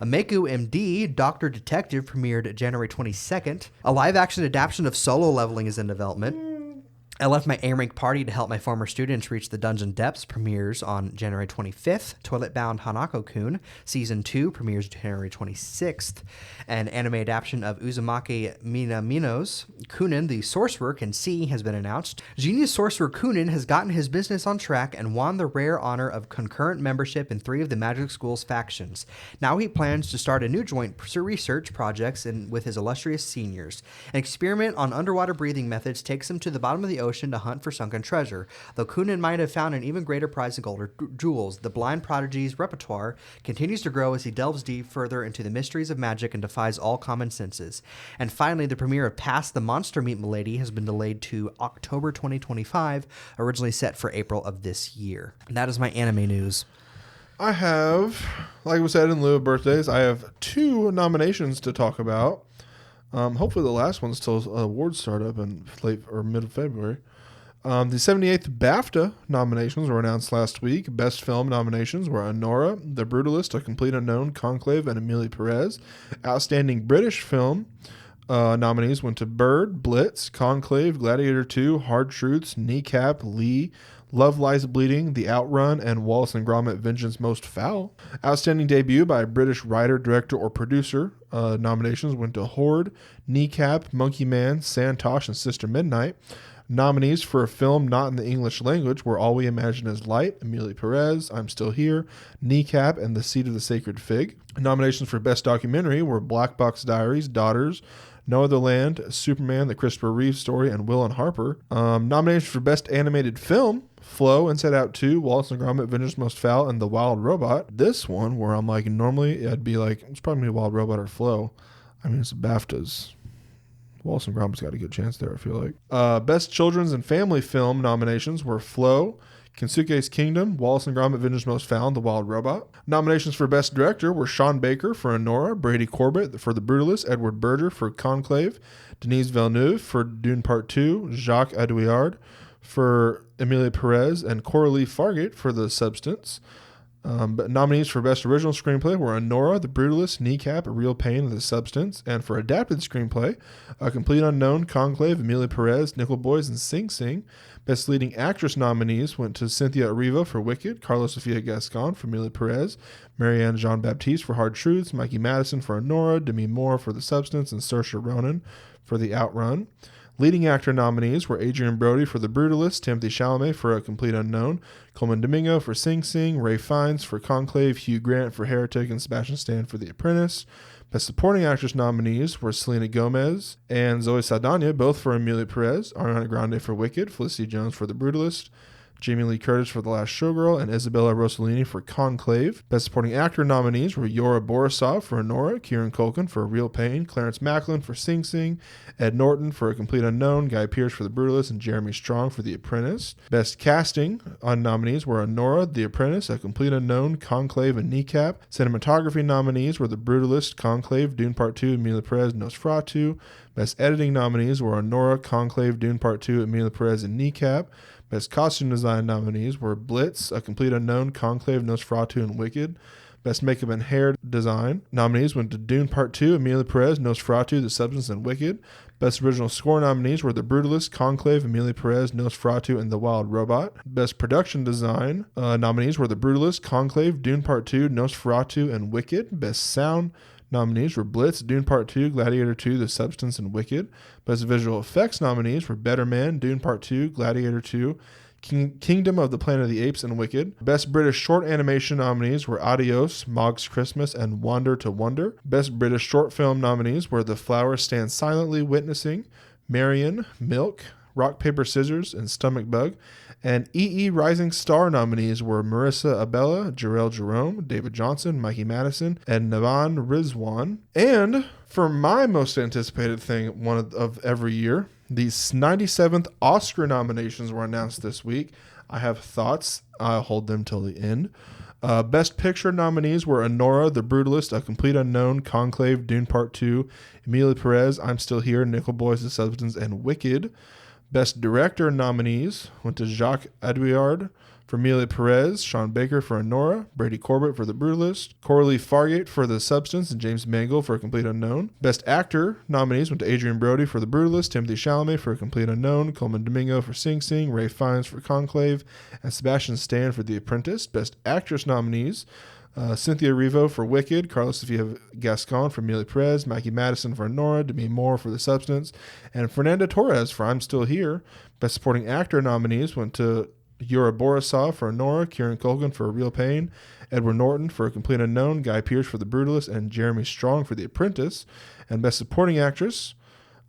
Ameku MD, Dr. Detective, premiered January 22nd. A live-action adaptation of Solo Leveling is in development. I left my A-Rank party to help my former students reach the dungeon depths premieres on January 25th. Toilet Bound Hanako-kun Season 2 premieres January 26th. An anime adaptation of Uzumaki Minamino's Kunin, the Sorcerer Can See, has been announced. Genius sorcerer Kunin has gotten his business on track and won the rare honor of concurrent membership in 3 of the Magic School's factions. Now he plans to start a new joint research projects with his illustrious seniors. An experiment on underwater breathing methods takes him to the bottom of the ocean to hunt for sunken treasure. Though Coonan might have found an even greater prize in gold or jewels, the blind prodigy's repertoire continues to grow as he delves deep further into the mysteries of magic and defies all common senses. And finally, the premiere of Past the Monster Meat Milady has been delayed to October 2025, originally set for April of this year. And that is my anime news. I have, like we said, in lieu of birthdays, I have 2 nominations to talk about. Hopefully the last one's till awards start up in late or mid of February. The 78th BAFTA nominations were announced last week. Best film nominations were Anora, The Brutalist, A Complete Unknown, Conclave, and Amelie Perez. Outstanding British film nominees went to Bird, Blitz, Conclave, Gladiator 2, Hard Truths, Kneecap, Lee, Love Lies Bleeding, The Outrun, and Wallace and Gromit: Vengeance Most Foul. Outstanding debut by a British writer, director, or producer. Nominations went to Horde, Kneecap, Monkey Man, Santosh, and Sister Midnight. Nominees for a film not in the English language were All We Imagine Is Light, Amelie Perez, I'm Still Here, Kneecap, and The Seed of the Sacred Fig. Nominations for Best Documentary were Black Box Diaries, Daughters, No Other Land, Superman, The Christopher Reeve Story, and Will and Harper. Nominations for Best Animated Film, Flow, Inside Out 2, Wallace and Gromit: Vengeance Most Foul, and The Wild Robot. This one, where I'm like, normally I'd be like, it's probably going to be Wild Robot or Flow. I mean, it's BAFTAs. Wallace and Gromit's got a good chance there, I feel like. Best Children's and Family Film nominations were Flow, Kensuke's Kingdom, Wallace and Gromit: Vengeance Most Foul, The Wild Robot. Nominations for Best Director were Sean Baker for Anora, Brady Corbett for The Brutalist, Edward Berger for Conclave, Denise Villeneuve for Dune Part 2, Jacques Adouillard for Amelia Perez, and Coralie Fargate for The Substance. But nominees for Best Original Screenplay were Anora, The Brutalist, Kneecap, A Real Pain, and The Substance. And for Adapted Screenplay, A Complete Unknown, Conclave, Amelia Perez, Nickel Boys, and Sing Sing. Best Leading Actress nominees went to Cynthia Erivo for Wicked, Carlos Sofia Gascon for Amelia Perez, Marianne Jean-Baptiste for Hard Truths, Mikey Madison for Anora, Demi Moore for The Substance, and Saoirse Ronan for The Outrun. Leading actor nominees were Adrian Brody for The Brutalist, Timothy Chalamet for A Complete Unknown, Coleman Domingo for Sing Sing, Ray Fiennes for Conclave, Hugh Grant for Heretic, and Sebastian Stan for The Apprentice. Best Supporting Actress nominees were Selena Gomez and Zoe Saldana, both for Amelia Perez, Ariana Grande for Wicked, Felicity Jones for The Brutalist, Jamie Lee Curtis for The Last Showgirl, and Isabella Rossellini for Conclave. Best Supporting Actor nominees were Yora Borisov for Anora, Kieran Culkin for A Real Pain, Clarence Macklin for Sing Sing, Ed Norton for A Complete Unknown, Guy Pearce for The Brutalist, and Jeremy Strong for The Apprentice. Best Casting nominees were Anora, The Apprentice, A Complete Unknown, Conclave, and Kneecap. Cinematography nominees were The Brutalist, Conclave, Dune Part 2, Amelia Perez, Nosferatu. Best Editing nominees were Anora, Conclave, Dune Part 2, Amelia Perez, and Kneecap. Best Costume Design nominees were Blitz, A Complete Unknown, Conclave, Nosferatu, and Wicked. Best Makeup and Hair Design nominees went to Dune Part 2, Amelia Perez, Nosferatu, The Substance, and Wicked. Best Original Score nominees were The Brutalist, Conclave, Amelia Perez, Nosferatu, and The Wild Robot. Best Production Design nominees were The Brutalist, Conclave, Dune Part 2, Nosferatu, and Wicked. Best Sound nominees were Blitz, Dune Part 2, Gladiator 2, The Substance, and Wicked. Best Visual Effects nominees were Better Man, Dune Part 2, Gladiator 2, Kingdom of the Planet of the Apes, and Wicked. Best British Short Animation nominees were Adios, Mog's Christmas, and Wander to Wonder. Best British Short Film nominees were The Flowers Stand Silently Witnessing, Marion, Milk, Rock, Paper, Scissors, and Stomach Bug. And EE Rising Star nominees were Marissa Abella, Jarrell Jerome, David Johnson, Mikey Madison, and Navan Rizwan. And for my most anticipated thing, one of every year, the 97th Oscar nominations were announced this week. I have thoughts. I'll hold them till the end. Best Picture nominees were Anora, The Brutalist, A Complete Unknown, Conclave, Dune Part 2, Amelia Perez, I'm Still Here, Nickel Boys, The Substance, and Wicked. Best Director nominees went to Jacques Adouillard for Amelia Perez, Sean Baker for Anora, Brady Corbett for The Brutalist, Coralie Fargate for The Substance, and James Mangold for A Complete Unknown. Best Actor nominees went to Adrian Brody for The Brutalist, Timothy Chalamet for A Complete Unknown, Coleman Domingo for Sing Sing, Ray Fiennes for Conclave, and Sebastian Stan for The Apprentice. Best Actress nominees Cynthia Erivo for Wicked, Carlos Sofia Gascon for Amelia Perez, Mikey Madison for Anora, Demi Moore for The Substance, and Fernanda Torres for I'm Still Here. Best Supporting Actor nominees went to Yura Borisov for Anora, Kieran Culkin for A Real Pain, Edward Norton for A Complete Unknown, Guy Pearce for The Brutalist, and Jeremy Strong for The Apprentice. And Best Supporting Actress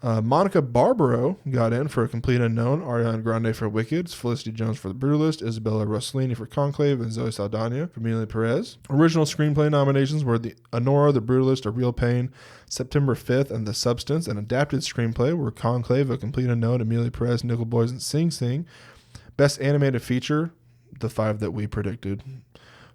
Monica Barbaro got in for A Complete Unknown, Ariana Grande for Wicked, Felicity Jones for The Brutalist, Isabella Rossellini for Conclave, and Zoe Saldana for Amelia Perez. Original screenplay nominations were Honora, The Brutalist, A Real Pain, September 5th, and The Substance. And adapted screenplay were Conclave, A Complete Unknown, Amelia Perez, Nickel Boys, and Sing Sing. Best animated feature, the 5 that we predicted.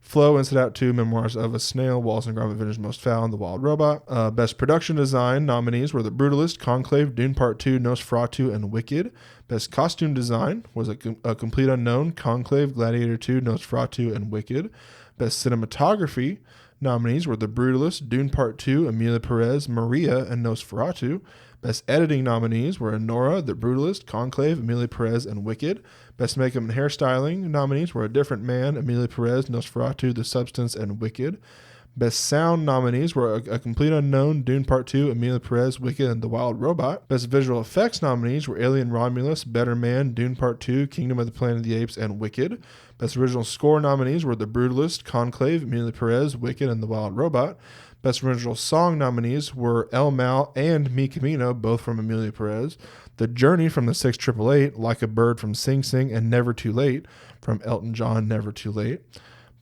Flow, Inside Out 2, Memoirs of a Snail, Wallace and Gromit: Vintage Most Foul, and The Wild Robot. Best Production Design nominees were The Brutalist, Conclave, Dune Part 2, Nosferatu, and Wicked. Best Costume Design was A Complete Unknown, Conclave, Gladiator 2, Nosferatu, and Wicked. Best Cinematography nominees were The Brutalist, Dune Part 2, Amelia Perez, Maria, and Nosferatu. Best Editing nominees were Nora, The Brutalist, Conclave, Amelia Perez, and Wicked. Best Makeup and Hairstyling nominees were A Different Man, Amelia Perez, Nosferatu, The Substance, and Wicked. Best Sound nominees were A Complete Unknown, Dune Part 2, Amelia Perez, Wicked, and The Wild Robot. Best Visual Effects nominees were Alien Romulus, Better Man, Dune Part 2, Kingdom of the Planet of the Apes, and Wicked. Best Original Score nominees were The Brutalist, Conclave, Amelia Perez, Wicked, and The Wild Robot. Best Original Song nominees were El Mal and Mi Camino, both from Amelia Perez. The Journey from the 688, Like a Bird from Sing Sing, and Never Too Late from Elton John, Never Too Late.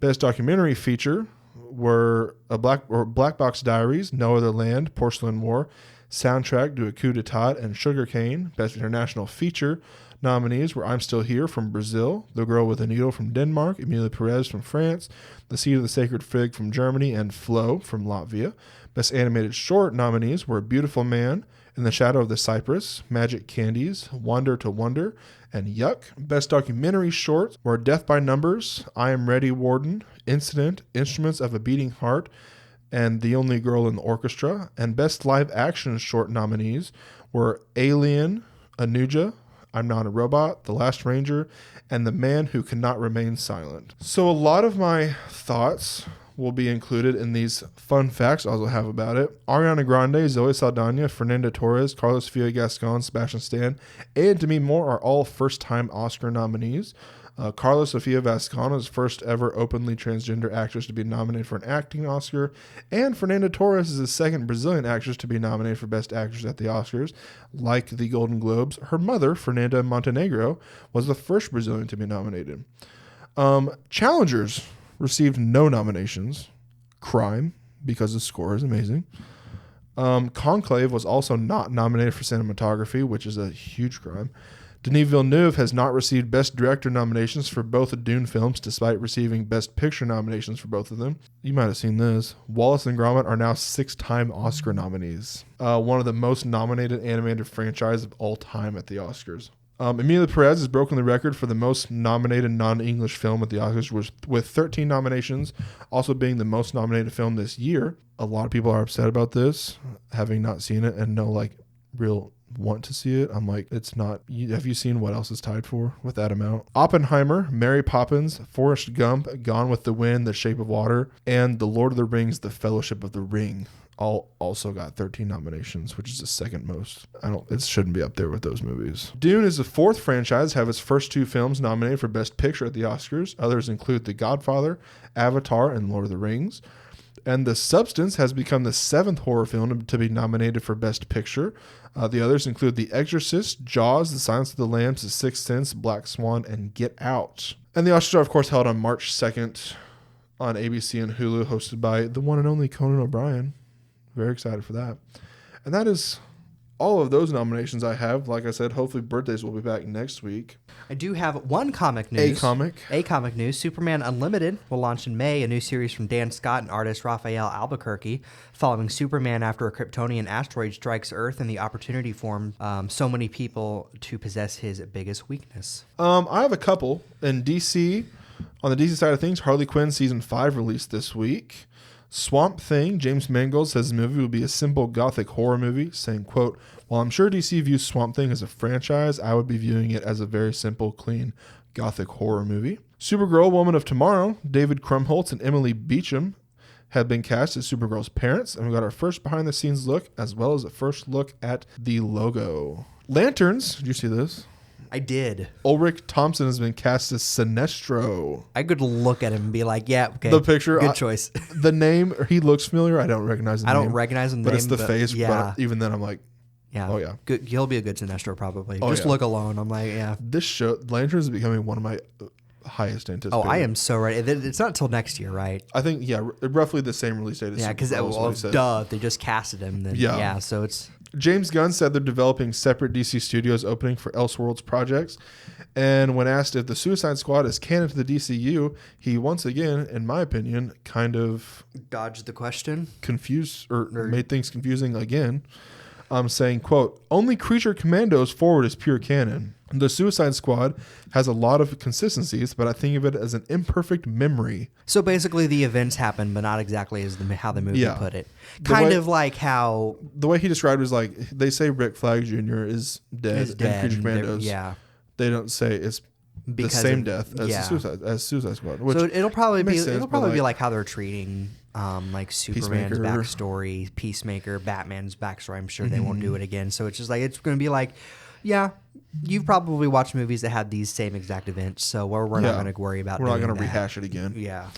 Best Documentary Feature were Black Box Diaries, No Other Land, Porcelain War, Soundtrack to a Coup d'Etat, and Sugarcane. Best International Feature nominees were I'm Still Here from Brazil, The Girl with a Needle from Denmark, Amelia Perez from France, The Seed of the Sacred Fig from Germany, and Flow from Latvia. Best Animated Short nominees were Beautiful Man, In the Shadow of the Cypress, Magic Candies, Wonder to Wonder, and Yuck. Best Documentary Shorts were Death by Numbers, I Am Ready Warden, Incident, Instruments of a Beating Heart, and The Only Girl in the Orchestra. And Best Live Action Short nominees were Alien, Anuja, I'm Not a Robot, The Last Ranger, and The Man Who Cannot Remain Silent. So a lot of my thoughts will be included in these fun facts I also have about it. Ariana Grande, Zoe Saldana, Fernanda Torres, Carlos Villa-Gascon, Sebastian Stan, and Demi Moore are all first-time Oscar nominees. Carlos Sofia Vascon is the first ever openly transgender actress to be nominated for an acting Oscar, and Fernanda Torres is the second Brazilian actress to be nominated for Best Actress at the Oscars. Like the Golden Globes, her mother, Fernanda Montenegro, was the first Brazilian to be nominated. Challengers received no nominations. Crime, because the score is amazing. Conclave was also not nominated for cinematography, which is a huge crime. Denis Villeneuve has not received Best Director nominations for both Dune films, despite receiving Best Picture nominations for both of them. You might have seen this. Wallace and Gromit are now 6-time Oscar nominees. One of the most nominated animated franchises of all time at the Oscars. Amelia Perez has broken the record for the most nominated non-English film at the Oscars with 13 nominations, also being the most nominated film this year. A lot of people are upset about this, having not seen it and no real want to see it. I'm like, it's not. Have you seen what else is tied for with that amount? Oppenheimer, Mary Poppins, Forrest Gump, Gone with the Wind, The Shape of Water, and The Lord of the Rings, The Fellowship of the Ring all also got 13 nominations, which is the second most. It shouldn't be up there with those movies. Dune is the fourth franchise to have its first 2 films nominated for Best Picture at the Oscars. Others include The Godfather, Avatar, and Lord of the Rings. And The Substance has become the 7th horror film to be nominated for Best Picture. The others include The Exorcist, Jaws, The Silence of the Lambs, The Sixth Sense, Black Swan, and Get Out. And the Oscars are, of course, held on March 2nd on ABC and Hulu, hosted by the one and only Conan O'Brien. Very excited for that. And that is all of those nominations I have. Like I said, hopefully Birthdays will be back next week. I do have one comic news. A comic news. Superman Unlimited will launch in May, a new series from Dan Scott and artist Raphael Albuquerque, following Superman after a Kryptonian asteroid strikes Earth and the opportunity for so many people to possess his biggest weakness. I have a couple. In DC, on the DC side of things, Harley Quinn Season 5 released this week. Swamp Thing, James Mangold says the movie will be a simple gothic horror movie, saying, quote, "While I'm sure DC views Swamp Thing as a franchise, I would be viewing it as a very simple, clean, gothic horror movie." Supergirl, Woman of Tomorrow, David Krumholtz and Emily Beecham have been cast as Supergirl's parents, and we got our first behind-the-scenes look, as well as a first look at the logo. Lanterns, did you see this? I did. Ulrich Thompson has been cast as Sinestro. I could look at him and be like, yeah, okay. The picture. Good choice. The name, he looks familiar. I don't recognize the name. I don't recognize the name. But it's the face. Yeah. But even then, I'm like, Yeah. Oh, yeah. Good. He'll be a good Sinestro probably. Oh, Just yeah. look alone. I'm like, yeah. This show, Lanterns, is becoming one of my highest anticipated. Oh, I am so ready. It's not until next year, right? I think, yeah, roughly the same release date as Yeah, because Supergirl, if they just casted him, then Yeah. so it's... James Gunn said they're developing separate DC Studios opening for Elseworlds projects. And when asked if the Suicide Squad is canon to the DCU, he once again, in my opinion, kind of dodged the question. Confused or made things confusing again. Saying, quote, only Creature Commandos forward is pure canon. The Suicide Squad has a lot of consistencies, but I think of it as an imperfect memory. So basically the events happen, but not exactly as how the movie put it. Kind of like how... The way he described it was like, they say Rick Flag Jr. is dead in Creature Commandos. Yeah. They don't say it's the same death as Suicide Squad. Which so it'll probably be sense, be like how they're treating like Superman's backstory, Peacemaker, Batman's backstory. I'm sure they won't do it again. So it's just like it's going to be like, yeah, you've probably watched movies that had these same exact events. So we're not going to worry about. We're not going to rehash it again. Yeah.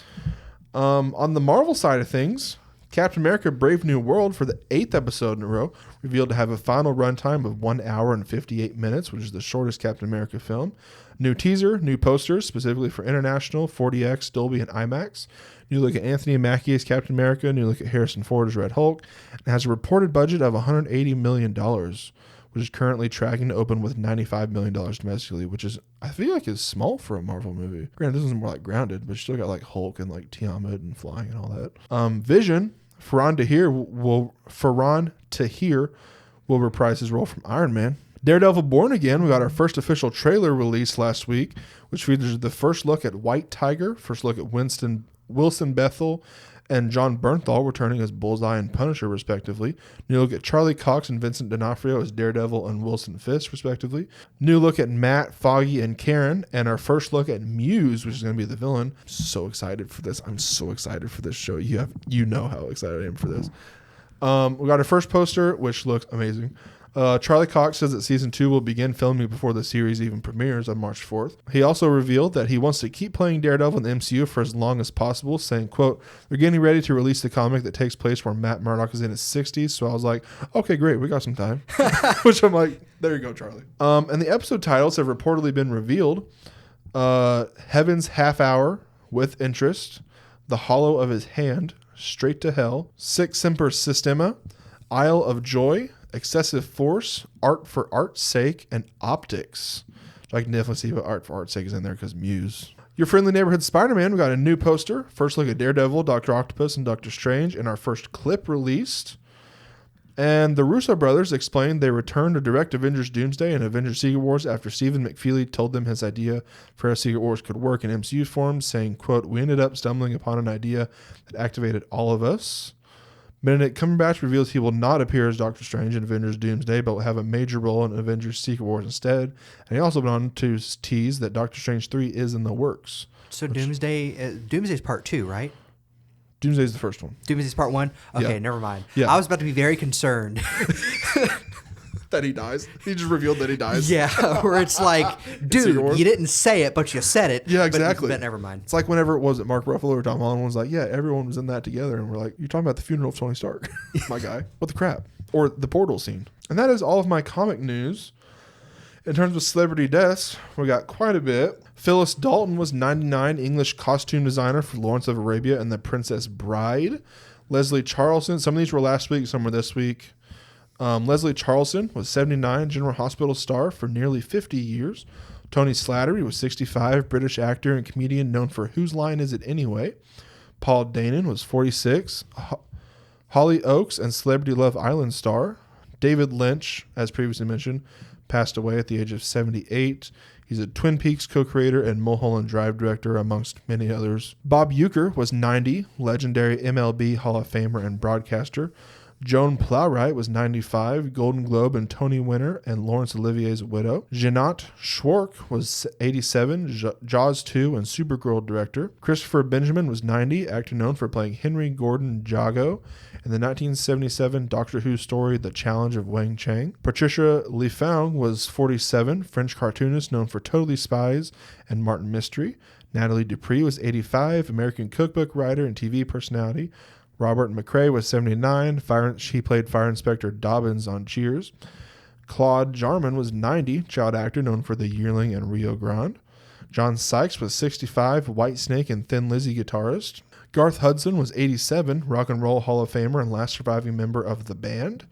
On the Marvel side of things, Captain America: Brave New World, for the 8th episode in a row, revealed to have a final runtime of 1 hour and 58 minutes, which is the shortest Captain America film. New teaser, new posters, specifically for International, 4DX, Dolby, and IMAX. New look at Anthony Mackie as Captain America. New look at Harrison Ford as Red Hulk. It has a reported budget of $180 million, which is currently tracking to open with $95 million domestically, which is, I feel like, is small for a Marvel movie. Granted, this is more like Grounded, but you still got like Hulk and like Tiamat and flying and all that. Vision, Ferran Tahir will reprise his role from Iron Man. Daredevil Born Again, we got our first official trailer released last week, which features the first look at White Tiger, first look at Wilson Bethel, and John Bernthal returning as Bullseye and Punisher, respectively. New look at Charlie Cox and Vincent D'Onofrio as Daredevil and Wilson Fisk, respectively. New look at Matt, Foggy, and Karen, and our first look at Muse, which is going to be the villain. So excited for this. I'm so excited for this show. You know how excited I am for this. We got our first poster, which looks amazing. Charlie Cox says that season 2 will begin filming before the series even premieres on March 4th. He also revealed that he wants to keep playing Daredevil in the MCU for as long as possible, saying, quote, they're getting ready to release the comic that takes place where Matt Murdock is in his 60s. So I was like, okay, great, we got some time. Which I'm like, there you go, Charlie. And the episode titles have reportedly been revealed. Heaven's Half Hour, With Interest, The Hollow of His Hand, Straight to Hell, Sic Semper Systema, Isle of Joy, Excessive Force, Art for Art's Sake, and Optics. So I can definitely see what Art for Art's Sake is in there because Muse. Your Friendly Neighborhood Spider-Man, we got a new poster. First look at Daredevil, Dr. Octopus, and Doctor Strange, and our first clip released. And the Russo brothers explained they returned to direct Avengers Doomsday and Avengers Secret Wars after Stephen McFeely told them his idea for how Secret Wars could work in MCU form, saying, quote, we ended up stumbling upon an idea that activated all of us. Benedict Cumberbatch reveals he will not appear as Doctor Strange in Avengers Doomsday, but will have a major role in Avengers Secret Wars instead. And he also went on to tease that Doctor Strange 3 is in the works. So Doomsday's part 2, right? Doomsday's the first one. Doomsday's part 1? Okay, Yeah. never mind. Yeah. I was about to be very concerned. That he dies. He just revealed that he dies. Yeah, where it's like, dude, you didn't say it, but you said it. Yeah, exactly. But never mind. It's like whenever it was it Mark Ruffalo or Tom Holland was like, yeah, everyone was in that together. And we're like, you're talking about the funeral of Tony Stark. My guy. What the crap? Or the portal scene. And that is all of my comic news. In terms of celebrity deaths, we got quite a bit. Phyllis Dalton was 99, English costume designer for Lawrence of Arabia and The Princess Bride. Leslie Charleston, some of these were last week, some were this week. Leslie Charleston was 79, General Hospital star for nearly 50 years. Tony Slattery was 65, British actor and comedian known for Whose Line Is It Anyway? Paul Danon was 46, Holly Oakes and Celebrity Love Island star. David Lynch, as previously mentioned, passed away at the age of 78. He's a Twin Peaks co-creator and Mulholland Drive director, amongst many others. Bob Uecker was 90, legendary MLB Hall of Famer and broadcaster. Joan Plowright was 95, Golden Globe and Tony winner and Laurence Olivier's widow. Jeanette Schwark was 87, Jaws 2 and Supergirl director. Christopher Benjamin was 90, actor known for playing Henry Gordon Jago in the 1977 Doctor Who story The Challenge of Wang Chang. Patricia Lefong was 47, French cartoonist known for Totally Spies and Martin Mystery. Natalie Dupree was 85, American cookbook writer and TV personality. Robert McRae was 79. She played Fire Inspector Dobbins on Cheers. Claude Jarman was 90, child actor known for The Yearling and Rio Grande. John Sykes was 65, Whitesnake and Thin Lizzy guitarist. Garth Hudson was 87, Rock and Roll Hall of Famer and last surviving member of the band.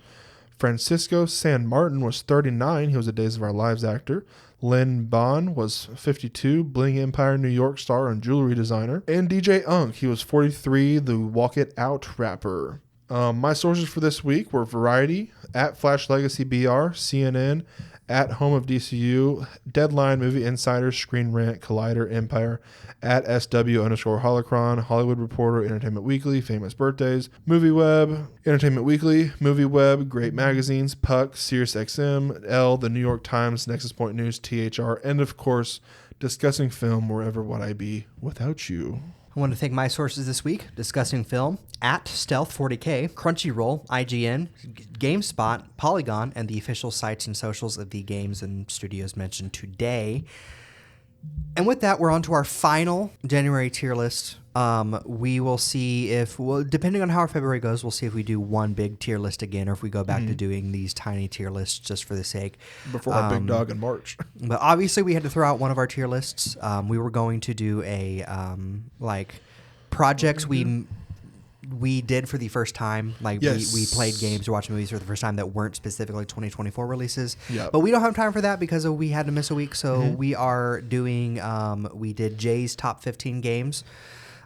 Francisco San Martin was 39, he was a Days of Our Lives actor. Len Bon was 52, Bling Empire New York star and jewelry designer. And DJ Unk, he was 43, the Walk It Out rapper. My sources for this week were Variety, at Flash Legacy BR, CNN, at Home of DCU, Deadline, Movie Insider, Screen Rant, Collider, Empire, at SW_Holocron, Hollywood Reporter, Entertainment Weekly, Famous Birthdays, MovieWeb, Entertainment Weekly, MovieWeb, Great Magazines, Puck, SiriusXM, Elle, The New York Times, Nexus Point News, THR, and of course, discussing film wherever would I be without you. I want to thank my sources this week, discussing film, at Stealth40K, Crunchyroll, IGN, GameSpot, Polygon, and the official sites and socials of the games and studios mentioned today. And with that, we're on to our final January tier list. We will see if, depending on how our February goes, we'll see if we do one big tier list again or if we go back to doing these tiny tier lists just for the sake. Before our big dog in March. But obviously, we had to throw out one of our tier lists. We were going to do a, projects we did for the first time. Yes. We played games or watched movies for the first time that weren't specifically 2024 releases. Yep. But we don't have time for that because we had to miss a week. So we are doing, we did Jay's top 15 games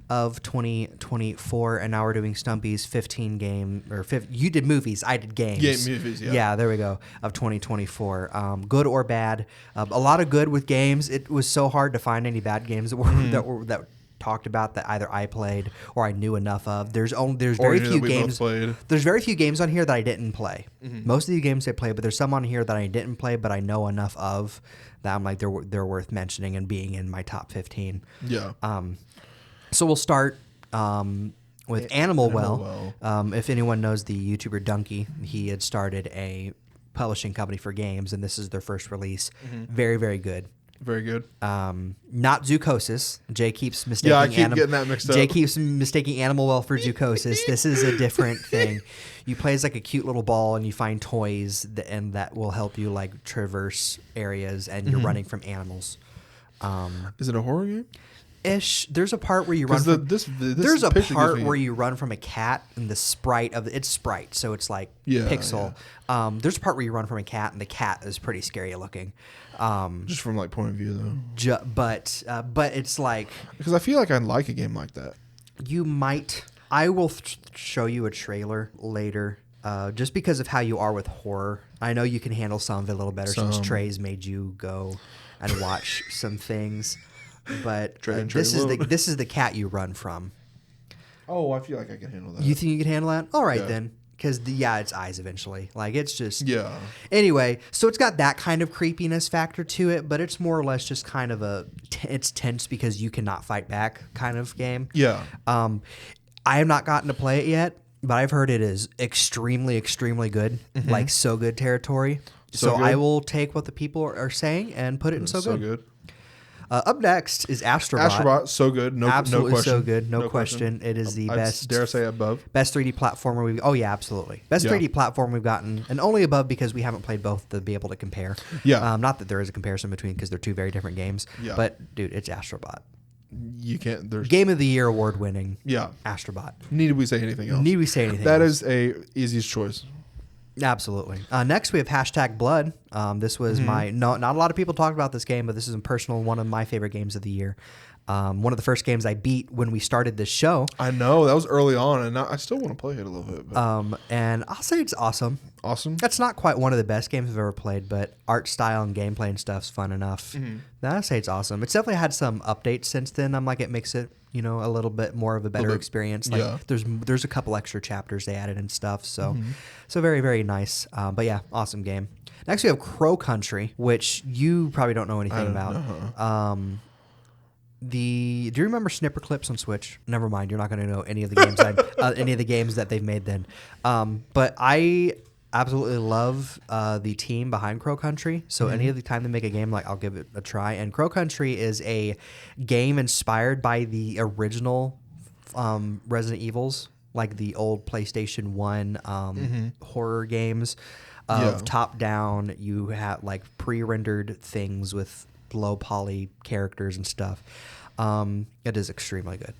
of 2024, and now we're doing Stumpy's 15 game, you did movies, I did games. Movies, yeah. Yeah, there we go, of 2024. Good or bad. A lot of good with games. It was so hard to find any bad games that were that talked about that either I played or I knew enough of. There's very few games. There's very few games on here that I didn't play. Most of the games I played, but there's some on here that I didn't play, but I know enough of that I'm like they're worth mentioning and being in my top 15. Yeah. So we'll start with Animal Well. If anyone knows the YouTuber Dunkey, he had started a publishing company for games, and this is their first release. Very, very good. Very good. Not Zoocosis. Jay keeps mistaking. Yeah, I keep getting that mixed up. Jay keeps mistaking Animal Well for Zoocosis. This is a different thing. You play as like a cute little ball, and you find toys, and that will help you like traverse areas, and you're running from animals. Is it a horror game? Ish. There's a part where you run from there's a part where you run from a cat and the sprite of it's sprite, so it's like pixel. Yeah. There's a part where you run from a cat and the cat is pretty scary looking. Just from like point of view though. But it's like because I feel like I'd like a game like that. You might. I will show you a trailer later. Just because of how you are with horror. I know you can handle some of it a little better since Trey's made you go and watch some things. But this is the cat you run from. Oh, I feel like I can handle that. You think you can handle that? All right then, because it's eyes eventually. Like it's just Anyway, so it's got that kind of creepiness factor to it, but it's more or less just kind of it's tense because you cannot fight back kind of game. Yeah. I have not gotten to play it yet, but I've heard it is extremely, extremely good. Like so good territory. So good. I will take what the people are saying and put it in so good. Up next is Astrobot. Astrobot, so good. Absolutely no question. So good. No question. It is the best. Dare say above. Best 3D platformer we've. Oh yeah, absolutely. Best 3D platform we've gotten, and only above because we haven't played both to be able to compare. Yeah. Not that there is a comparison between because they're two very different games. Yeah. But dude, it's Astrobot. You can't. There's Game of the Year award winning. Yeah. Astrobot. Need we say anything else? That is a easiest choice. Absolutely. Next, we have #Blood. This was not a lot of people talked about this game, but this is a personal one of my favorite games of the year. One of the first games I beat when we started this show. I know that was early on, and I still want to play it a little bit. But. And I'll say it's awesome. Awesome. That's not quite one of the best games I've ever played, but art style and gameplay and stuff's fun enough. I'll say it's awesome. It's definitely had some updates since then. I'm like, it makes it a little bit more of a better experience. Like there's a couple extra chapters they added and stuff. So so very, very nice. But yeah, awesome game. Next we have Crow Country, which you probably don't know anything about. Do you remember Snipper Clips on Switch? Never mind, you're not going to know any of the games that they've made then. But I absolutely love the team behind Crow Country. So any of the time they make a game, like I'll give it a try. And Crow Country is a game inspired by the original Resident Evils, like the old PlayStation 1 horror games. of Yeah. top down. You have like pre-rendered things with low poly characters and stuff. It is extremely good.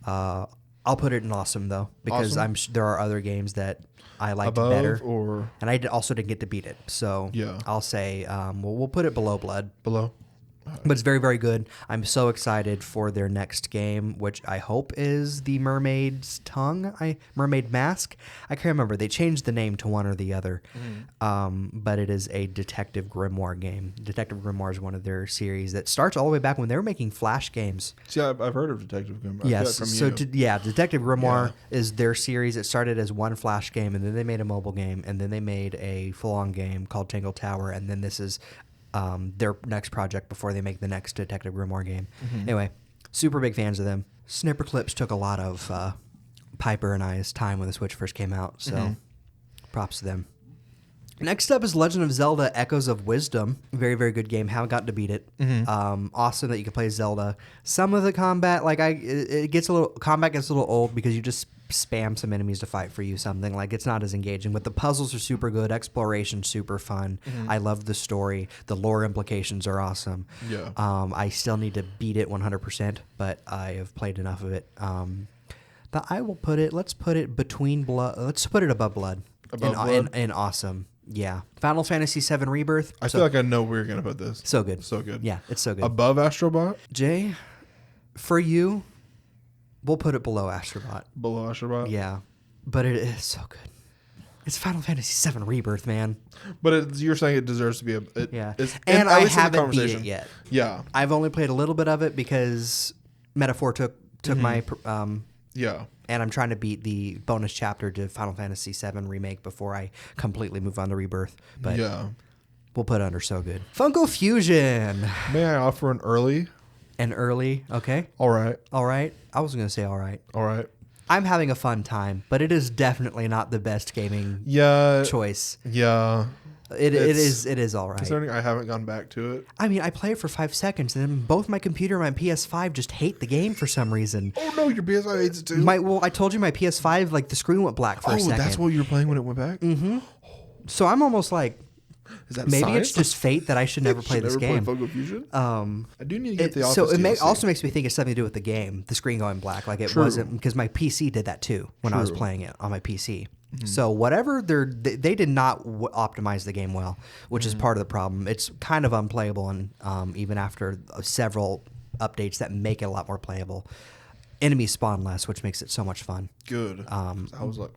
I'll put it in awesome though, because Awesome? there are other games that I liked Above better, or and also didn't get to beat it. So Yeah. I'll say we'll put it below Blood. below? But it's very, very good. I'm so excited for their next game, which I hope is the Mermaid's Tongue, Mermaid Mask. I can't remember. They changed the name to one or the other. But it is a Detective Grimoire game. Detective Grimoire is one of their series that starts all the way back when they were making Flash games. See, I've heard of Detective Grimoire. Yes. From So, you. Detective Grimoire is their series. It started as one Flash game, and then they made a mobile game, and then they made a full-on game called Tangle Tower, and then this is their next project before they make the next Detective Grimoire game. Anyway, super big fans of them. Snipper Clips took a lot of Piper and I's time when the Switch first came out, so props to them. Next up is Legend of Zelda Echoes of Wisdom. Very, very good game. Haven't gotten to beat it. Awesome that you can play Zelda. Some of the combat, combat gets a little old because you just spam some enemies to fight for you something. Like, it's not as engaging, but the puzzles are super good. Exploration, super fun. I love the story. The lore implications are awesome. Yeah. I still need to beat it 100%, but I have played enough of it. But I will let's put it between Blood. Let's put it above Blood. Above Blood? In awesome. Yeah. Final Fantasy VII Rebirth. I feel like I know where you're gonna put this. So good. So good. Yeah, it's so good. Above Astrobot? Jay, for you, we'll put it below Astrobot. Below Astrobot? Yeah. But it is so good. It's Final Fantasy VII Rebirth, man. But you're saying it deserves to be Yeah. It's, And at I least in the haven't beat conversation. it yet. Yeah. I've only played a little bit of it because Metaphor took my Yeah. and I'm trying to beat the bonus chapter to Final Fantasy VII Remake before I completely move on to Rebirth. But Yeah. we'll put it under so good. Funko Fusion. May I offer an early? An early, okay. All right. All right. I was going to say all right. All right. I'm having a fun time, but it is definitely not the best gaming Yeah. choice. Yeah. It is all right. Concerning I haven't gone back to it. I mean, I play it for 5 seconds, and then both my computer and my PS5 just hate the game for some reason. Oh no, your PS5 hates it too. I told you my PS5, like the screen went black for a second. That's what you were playing when it went back? Mm-hmm. So I'm almost like, Is that maybe science? it's just fate that I should never play this game. Play Funko Fusion? I do need to get the Office So it DLC. also makes me think it's something to do with the game, the screen going black. Like it True. wasn't, because my PC did that too when I was True. playing it on my PC. So whatever they did not optimize the game well, which is part of the problem. It's kind of unplayable, and even after several updates that make it a lot more playable, enemies spawn less, which makes it so much fun. Good. I was like,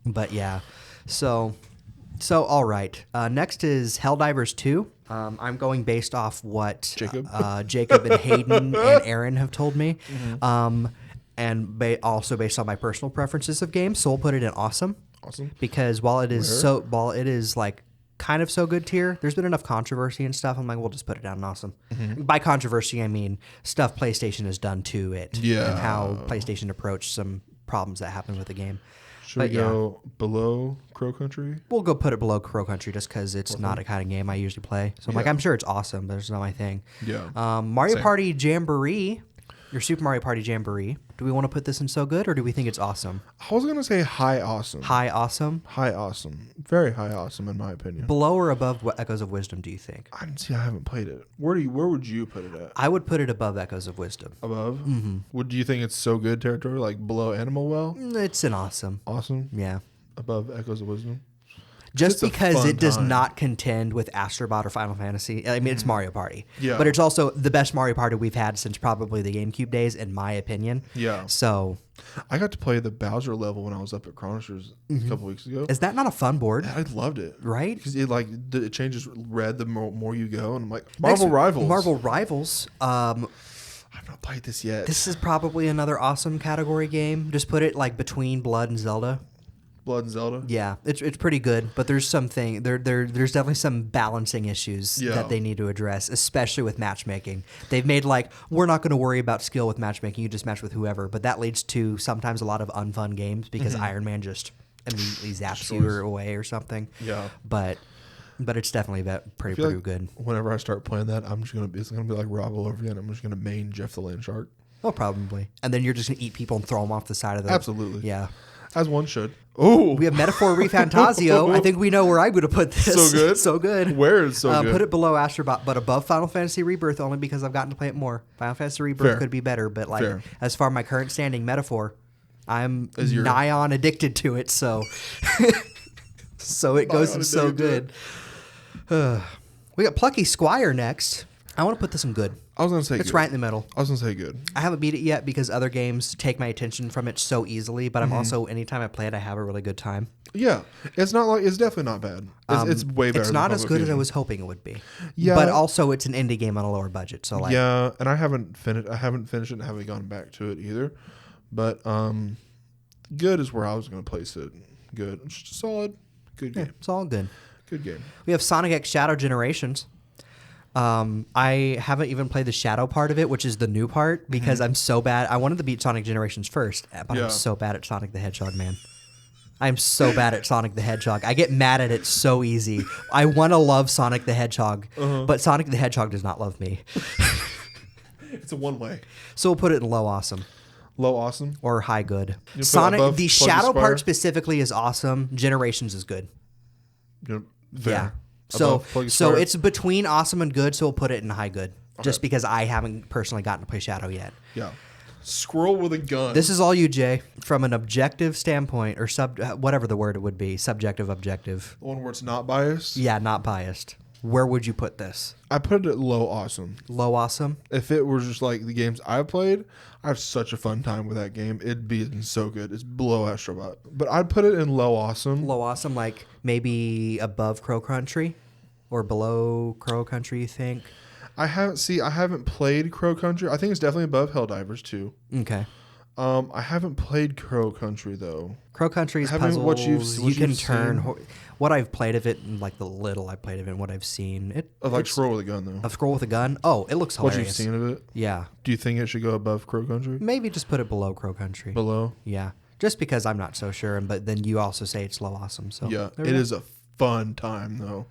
But yeah, so all right. Next is Helldivers 2. I'm going based off what Jacob? Jacob and Hayden and Aaron have told me, and also based on my personal preferences of games. So we'll put it in awesome. awesome. Because while it is like kind of so good tier, there's been enough controversy and stuff. I'm like, we'll just put it down in awesome. By controversy, I mean stuff PlayStation has done to it, Yeah. and how PlayStation approached some problems that happened with the game. Should we go below Crow Country? We'll go put it below Crow Country just because it's not a kind of game I usually play. So I'm like, I'm sure it's awesome, but it's not my thing. Yeah. Mario Same. Party Jamboree, your Super Mario Party Jamboree. Do we want to put this in so good, or do we think it's awesome? I was gonna say high awesome. High awesome? High awesome. Very high awesome in my opinion. Below or above what Echoes of Wisdom, do you think? I haven't played it. Where would you put it at? I would put it above Echoes of Wisdom. Above? Mm-hmm. Do you think it's so good territory, like below Animal Well? It's an awesome. Awesome. Yeah. Above Echoes of Wisdom? Just It's a because fun it does time. not contend with Astrobot or Final Fantasy. I mean, it's Mario Party. Yeah. But it's also the best Mario Party we've had since probably the GameCube days, in my opinion. Yeah. So, I got to play the Bowser level when I was up at Chronisters a couple weeks ago. is that not a fun board? I loved it. Right? Because it changes red the more you go, and I'm like, Marvel Rivals. Marvel Rivals. I've not played this yet. This is probably another awesome category game. Just put it like between Blood and Zelda. Blood and Zelda. Yeah, it's pretty good, but there's there's definitely some balancing issues that they need to address, especially with matchmaking. They've made like, we're not going to worry about skill with matchmaking, you just match with whoever, but that leads to sometimes a lot of unfun games because Iron Man just immediately zaps you away or something. Yeah. But it's definitely pretty like good. Whenever I start playing that, it's gonna be like Rob all over again. I'm just gonna main Jeff the Land Shark. Oh, probably. And then you're just going to eat people and throw them off the side of the... Absolutely. Yeah. As one should. Oh, We have Metaphor Refantasio. I think we know where I'm going to put this. So good? So good. Where is so good? Put it below Astrobot, but above Final Fantasy Rebirth only because I've gotten to play it more. Final Fantasy Rebirth Fair. could be better, but like Fair. as far as my current standing, Metaphor, I'm Is your- nigh on addicted to it, so so it goes on so addicted good. We got Plucky Squire next. I want to put this in good. I was gonna say It's good. right in the middle. I was gonna say good. I haven't beat it yet because other games take my attention from it so easily, but I'm also, anytime I play it, I have a really good time. Yeah, it's definitely not bad. It's way better. It's than not as Public good as I Fusion. was hoping it would be. Yeah. But also it's an indie game on a lower budget, so like Yeah, and I haven't finished it and haven't gone back to it either. But good is where I was gonna place it. Good. It's just a solid, good game. it's all good. Good game. We have Sonic X Shadow Generations. I haven't even played the Shadow part of it, which is the new part, because I'm so bad. I wanted to beat Sonic Generations first, but Yeah. I'm so bad at Sonic the Hedgehog, man. I'm so bad at Sonic the Hedgehog. I get mad at it so easy. I want to love Sonic the Hedgehog, but Sonic the Hedgehog does not love me. It's a one way. So we'll put it in low awesome Low awesome. or high good. put it Sonic, above the Pluggy Shadow Spire? part specifically is awesome. Generations is good. Fair. Yeah. So Above Pluggy Spire? it's between awesome and good, so we'll put it in high good. Just because I haven't personally gotten to play Shadow yet. Yeah. Squirrel with a gun. This is all you, Jay. From an objective standpoint, or whatever the word it would be, subjective, objective. the one where it's not biased. Yeah, not biased. Where would you put this? I put it at low awesome. Low awesome? If it were just like the games I've played, I have such a fun time with that game. It'd be so good. It's below Astrobot. But I'd put it in low awesome. Low awesome, like maybe above Crow Country? Or below Crow Country, you think? I haven't played Crow Country. I think it's definitely above Helldivers too. Okay. I haven't played Crow Country though. Crow Country's Having puzzles, what you've you can seen. turn... What I've played of it, and like the little I played of it and what I've seen... Like it's Scroll with a Gun though. a scroll with a gun? Oh, it looks What hilarious. you've seen of it. Yeah. Do you think it should go above Crow Country? Maybe just put it below Crow Country. Below? Yeah. Just because I'm not so sure, but then you also say it's low awesome. So Yeah. there we It go. is a fun time though.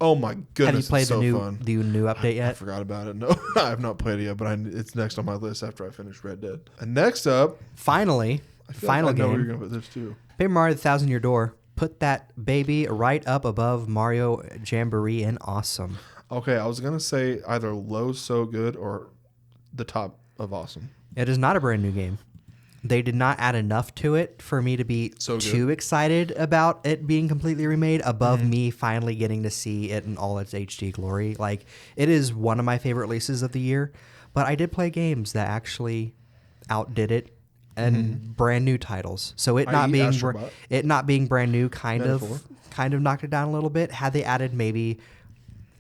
Oh my goodness. Have you played it's so fun. the new update I yet? forgot about it. No, I have not played it yet, but it's next on my list after I finish Red Dead. And next up, Finally, I feel final like I know where you're game. going to put this too. Paper Mario: The Thousand Year Door. Put that baby right up above Mario Jamboree in awesome. Okay, I was going to say either low so good or the top of awesome. It is not a brand new game. They did not add enough to it for me to be So good. too excited about it being completely remade above me finally getting to see it in all its HD glory. Like, it is one of my favorite releases of the year, but I did play games that actually outdid it and brand new titles. So it not i.e. being Astrobot. brand new kind Metaphor. of knocked it down a little bit. Had they added maybe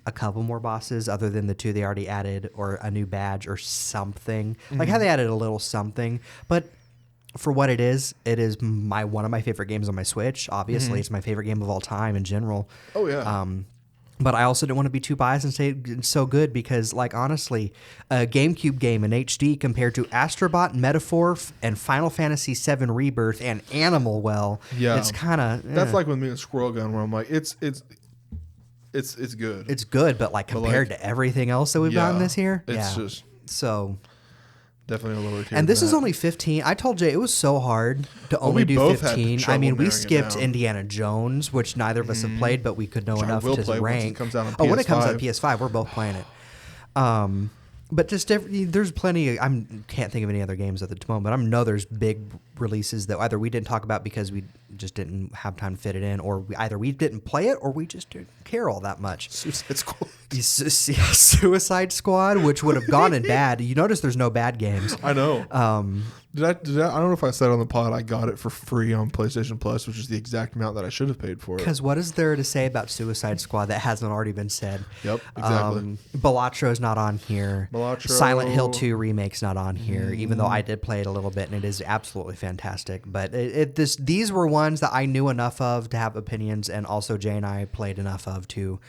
a couple more bosses other than the two they already added, or a new badge or something. Like, had they added a little something, but for what it is one of my favorite games on my Switch. Obviously, it's my favorite game of all time in general. Oh, yeah. But I also didn't want to be too biased and say it's so good because, like, honestly, a GameCube game in HD compared to Astrobot, Metaphor, and Final Fantasy VII Rebirth and Animal Well, Yeah. it's kind of... That's like with me and Squirrel Gun, where I'm like, it's good. It's good, but, like, compared to everything else that we've gotten this year, It's just So... definitely a lower tier. And this than is that. only 15. I told Jay it was so hard to Well, only we do both had 15. I trouble mean, we narrowing it skipped down. Indiana Jones, which neither of us have played, but we could know Which I enough will to play once it rank. comes out on when it comes out on PS5. PS5, we're both playing it. But just there's plenty. I can't think of any other games at the moment, but I know there's big releases that either we didn't talk about because we just didn't have time to fit it in, or either we didn't play it, or we just didn't care all that much. Suicide Squad. Suicide Squad, which would have gone in bad. You notice there's no bad games. I know. Did I don't know if I said on the pod I got it for free on PlayStation Plus, which is the exact amount that I should have paid for it. Because what is there to say about Suicide Squad that hasn't already been said? Yep, exactly. Balattro's not on here. Balatro. Silent Hill 2 Remake's not on here, even though I did play it a little bit, and it is absolutely fantastic. But these were ones that I knew enough of to have opinions, and also Jay and I played enough of to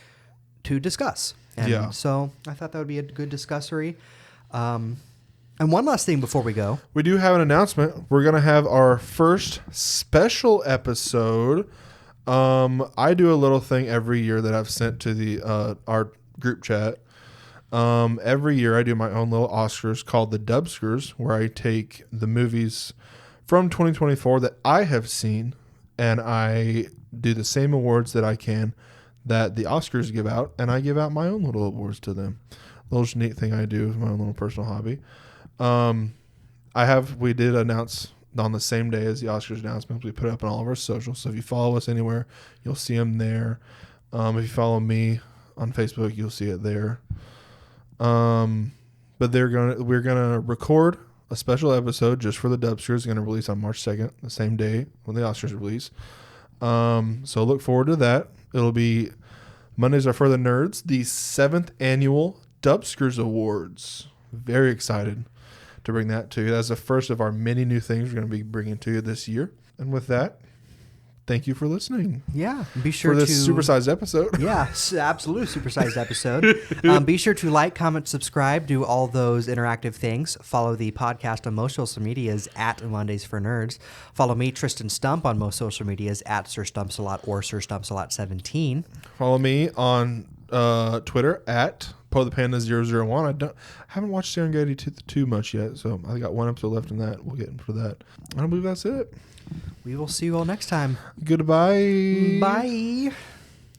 discuss. And Yeah. so I thought that would be a good discussory. And one last thing before we go. We do have an announcement. We're going to have our first special episode. I do a little thing every year that I've sent to the our group chat. Every year I do my own little Oscars called the Dubskers, where I take the movies from 2024 that I have seen, and I do the same awards that I can that the Oscars give out, and I give out my own little awards to them. A little neat thing I do is my own little personal hobby. We did announce on the same day as the Oscars announcements, we put it up on all of our socials. So if you follow us anywhere, you'll see them there. If you follow me on Facebook, you'll see it there. But we're gonna record a special episode just for the Dubsters. It's gonna release on March 2nd, the same day when the Oscars release. So look forward to that. It'll be Mondays Are for the Nerds, the 7th annual Dubsters Awards. Very excited to bring that to you. That's the first of our many new things we're going to be bringing to you this year. And with that, thank you for listening. Yeah. Be sure for this supersized episode. Yeah, absolute supersized episode. Be sure to like, comment, subscribe, do all those interactive things. Follow the podcast on most social medias at Mondays for Nerds. Follow me, Tristan Stump, on most social medias at Sir Stumpsalot or Sir Stumpsalot17. Follow me on Twitter at PoeThePanda001. I haven't watched Serengeti too much yet, so I got one episode left in that. We'll get into that. I believe that's it. We will see you all next time. Goodbye. Bye.